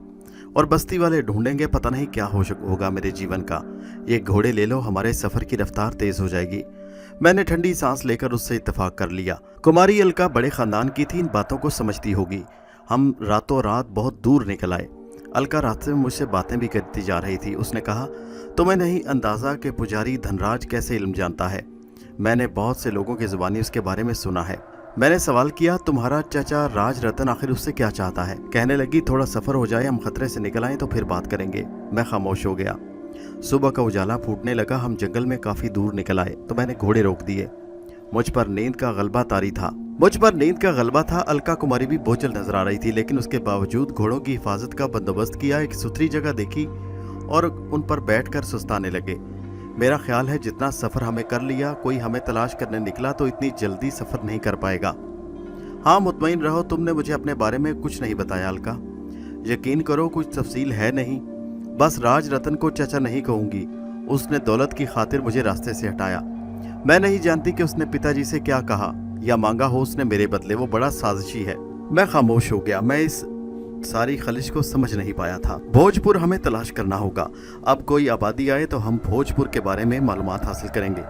और बस्ती वाले ढूंढेंगे, पता नहीं क्या होगा मेरे जीवन का। ये घोड़े ले लो, हमारे सफ़र की रफ्तार तेज़ हो जाएगी। मैंने ठंडी सांस लेकर उससे इत्तेफाक कर लिया। कुमारी अलका बड़े ख़ानदान की थी, इन बातों को समझती होगी। हम रातों रात बहुत दूर निकल आए। अलका रास्ते में मुझसे बातें भी करती जा रही थी। उसने कहा, तुम्हें नहीं अंदाज़ा कि पुजारी धनराज कैसे इल्म जानता है। मैंने बहुत से लोगों की ज़ुबानी उसके बारे में सुना है। मैंने सवाल किया, तुम्हारा चाचा राज रतन आखिर उससे क्या चाहता है? कहने लगी, थोड़ा सफ़र हो जाए, हम खतरे से निकल आए तो फिर बात करेंगे। मैं खामोश हो गया। सुबह का उजाला फूटने लगा। हम जंगल में काफ़ी दूर निकल आए तो मैंने घोड़े रोक दिए। मुझ पर नींद का गलबा था। अलका कुमारी भी बोझल नजर आ रही थी, लेकिन उसके बावजूद घोड़ों की हिफाजत का बंदोबस्त किया। एक सुथरी जगह देखी और उन पर बैठकर सुस्ताने लगे। मेरा ख्याल है जितना सफ़र हमें कर लिया, कोई हमें तलाश करने निकला तो इतनी जल्दी सफ़र नहीं कर पाएगा। हाँ, मुतमईन रहो, तुमने मुझे अपने बारे में कुछ नहीं बताया अलका। यकीन करो, कुछ तफसील है नहीं। बस राज रतन को चाचा नहीं कहूँगी। उसने दौलत की खातिर मुझे रास्ते से हटाया। मैं नहीं जानती कि उसने पिताजी से क्या कहा या मांगा हो उसने मेरे बदले। वो बड़ा साजिशी है। मैं खामोश हो गया। मैं इस सारी खलिश को समझ नहीं पाया था। भोजपुर हमें तलाश करना होगा। अब कोई आबादी आए तो हम भोजपुर के बारे में मालूमात हासिल करेंगे।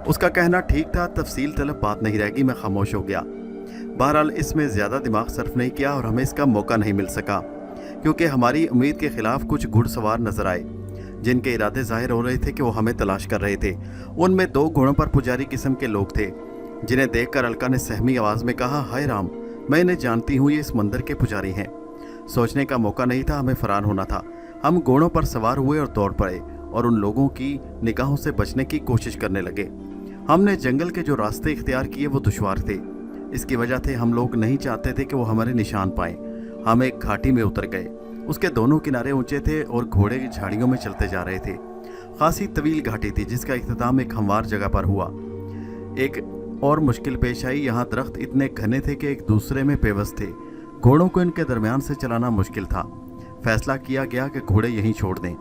उसका कहना ठीक था, तफसील तलब बात नहीं रहेगी। मैं खामोश हो गया। बहरहाल इसमें ज़्यादा दिमाग सर्फ नहीं किया और हमें इसका मौका नहीं मिल सका, क्योंकि हमारी उम्मीद के खिलाफ कुछ घुड़सवार नजर आए जिनके इरादे जाहिर हो रहे थे कि वो हमें तलाश कर रहे थे। उनमें 2 घोड़ों पर पुजारी किस्म के लोग थे, जिन्हें देखकर अलका ने सहमी आवाज़ में कहा, हाय राम, मैं इन्हें जानती हूँ, ये इस मंदिर के पुजारी हैं। सोचने का मौका नहीं था, हमें फरार होना था। हम घोड़ों पर सवार हुए और दौड़ पड़े और उन लोगों की निगाहों से बचने की कोशिश करने लगे। हमने जंगल के जो रास्ते इख्तियार किए वो दुश्वार थे। इसकी वजह थे हम लोग नहीं चाहते थे कि वो हमारे निशान पाएं। हम एक घाटी में उतर गए। उसके दोनों किनारे ऊंचे थे और घोड़े की झाड़ियों में चलते जा रहे थे। खासी तवील घाटी थी जिसका इख्तिताम एक हमवार जगह पर हुआ। एक और मुश्किल पेश आई। यहाँ दरख्त इतने घने थे कि एक दूसरे में पेवस्त थे। घोड़ों को इनके दरमियान से चलाना मुश्किल था। फैसला किया गया कि घोड़े यहीं छोड़ दें।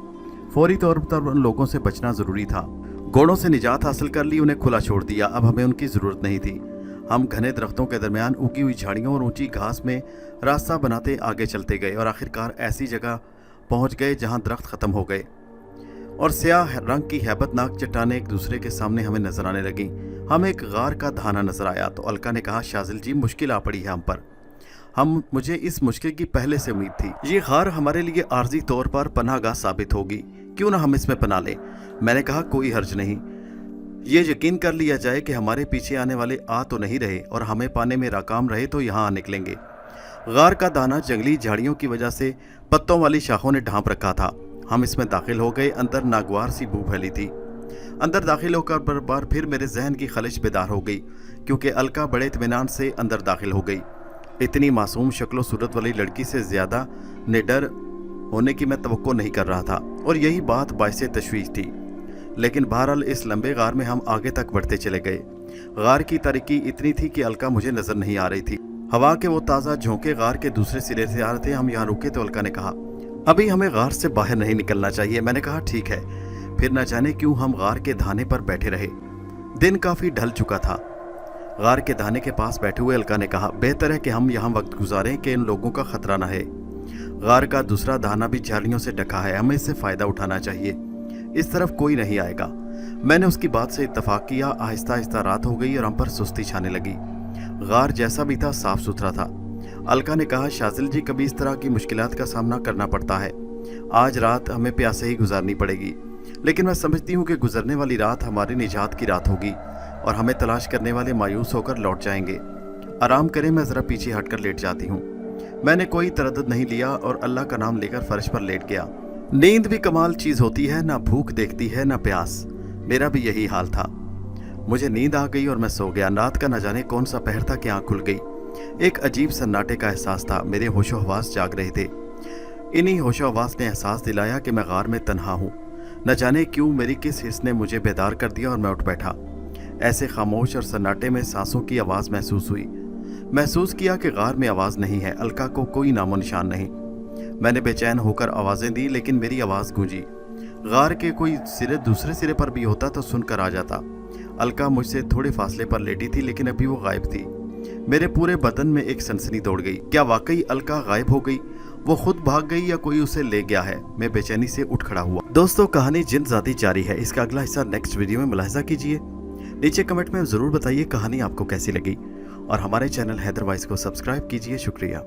फौरी तौर पर उन लोगों से बचना ज़रूरी था। घोड़ों से निजात हासिल कर ली, उन्हें खुला छोड़ दिया। अब हमें उनकी ज़रूरत नहीं थी। हम घने दरख्तों के दरमियान उगी हुई झाड़ियों और ऊंची घास में रास्ता बनाते आगे चलते गए और आखिरकार ऐसी जगह पहुंच गए जहां दरख्त ख़त्म हो गए और स्याह रंग की हैबतनाक चट्टानें एक दूसरे के सामने हमें नजर आने लगी। हमें एक गार का धाना नजर आया तो अलका ने कहा, शाजिल जी, मुश्किल आ पड़ी है हम पर। मुझे इस मुश्किल की पहले से उम्मीद थी। ये गार हमारे लिए आर्जी तौर पर पनाहगाह साबित होगी, क्यों ना हम इसमें पनाह लें। मैंने कहा, कोई हर्ज नहीं। ये यकीन कर लिया जाए कि हमारे पीछे आने वाले आ तो नहीं रहे और हमें पाने में नाकाम रहे तो यहाँ आ निकलेंगे। गार का दाना जंगली झाड़ियों की वजह से पत्तों वाली शाखों ने ढांप रखा था। हम इसमें दाखिल हो गए। अंदर नागवार सी बू फैली थी। अंदर दाखिल होकर बार फिर मेरे जहन की खलिश बेदार हो गई, क्योंकि अलका बड़े इत्मीनान से अंदर दाखिल हो गई। इतनी मासूम शक्ल सूरत वाली लड़की से ज़्यादा निडर होने की मैं तवक्को नहीं कर रहा था और यही बात बाइसे तशवीश थी। लेकिन बहरहाल इस लंबे गार में हम आगे तक बढ़ते चले गए। गार की तारीकी इतनी थी कि अलका मुझे नजर नहीं आ रही थी। हवा के वो ताज़ा झोंके गार के दूसरे सिरे से आ रहे थे। हम यहाँ रुके तो अलका ने कहा, अभी हमें गार से बाहर नहीं निकलना चाहिए। मैंने कहा, ठीक है। फिर न जाने क्यों हम गार के धाने पर बैठे रहे। दिन काफ़ी ढल चुका था। गार के धाने के पास बैठे हुए अलका ने कहा, बेहतर है कि हम यहाँ वक्त गुजारें कि इन लोगों का खतरा न है। गार का दूसरा धाना भी झाड़ियों से ढका है, हमें इससे फ़ायदा उठाना चाहिए। इस तरफ कोई नहीं आएगा। मैंने उसकी बात से इत्तफाक किया। आहिस्ता आहिस्ता रात हो गई और हम पर सुस्ती छाने लगी। गार जैसा भी था साफ सुथरा था। अलका ने कहा, शाजिल जी, कभी इस तरह की मुश्किलात का सामना करना पड़ता है। आज रात हमें प्यासे ही गुजारनी पड़ेगी, लेकिन मैं समझती हूँ कि गुजरने वाली रात हमारी निजात की रात होगी और हमें तलाश करने वाले मायूस होकर लौट जाएंगे। आराम करें, मैं ज़रा पीछे हटकर लेट जाती हूँ। मैंने कोई तरद्दुद नहीं लिया और अल्लाह का नाम लेकर फर्श पर लेट गया। नींद भी कमाल चीज़ होती है, ना भूख देखती है ना प्यास। मेरा भी यही हाल था। मुझे नींद आ गई और मैं सो गया। रात का न जाने कौन सा पहर था कि आँख खुल गई। एक अजीब सन्नाटे का एहसास था। मेरे होशो हवास जाग रहे थे। इन्हीं होशो हवास ने एहसास दिलाया कि मैं गार में तन्हा हूँ। न जाने क्यों मेरी किस हिस्स ने मुझे बेदार कर दिया और मैं उठ बैठा। ऐसे खामोश और सन्नाटे में सांसों की आवाज़ महसूस हुई। महसूस किया कि गार में आवाज़ नहीं है, अलका को कोई नामो निशान नहीं। मैंने बेचैन होकर आवाज़ें दी, लेकिन मेरी आवाज़ गूंजी। गार के कोई सिरे दूसरे सिरे पर भी होता तो सुनकर आ जाता। अलका मुझसे थोड़े फासले पर लेटी थी, लेकिन अभी वो गायब थी। मेरे पूरे बदन में एक सनसनी दौड़ गई। क्या वाकई अलका गायब हो गई? वो खुद भाग गई या कोई उसे ले गया है? मैं बेचैनी से उठ खड़ा हुआ। दोस्तों, कहानी जिनज़ादी जारी है। इसका अगला हिस्सा नेक्स्ट वीडियो में मुलाहिजा कीजिए। नीचे कमेंट में ज़रूर बताइए कहानी आपको कैसी लगी, और हमारे चैनल हैदर वॉइस को सब्सक्राइब कीजिए। शुक्रिया।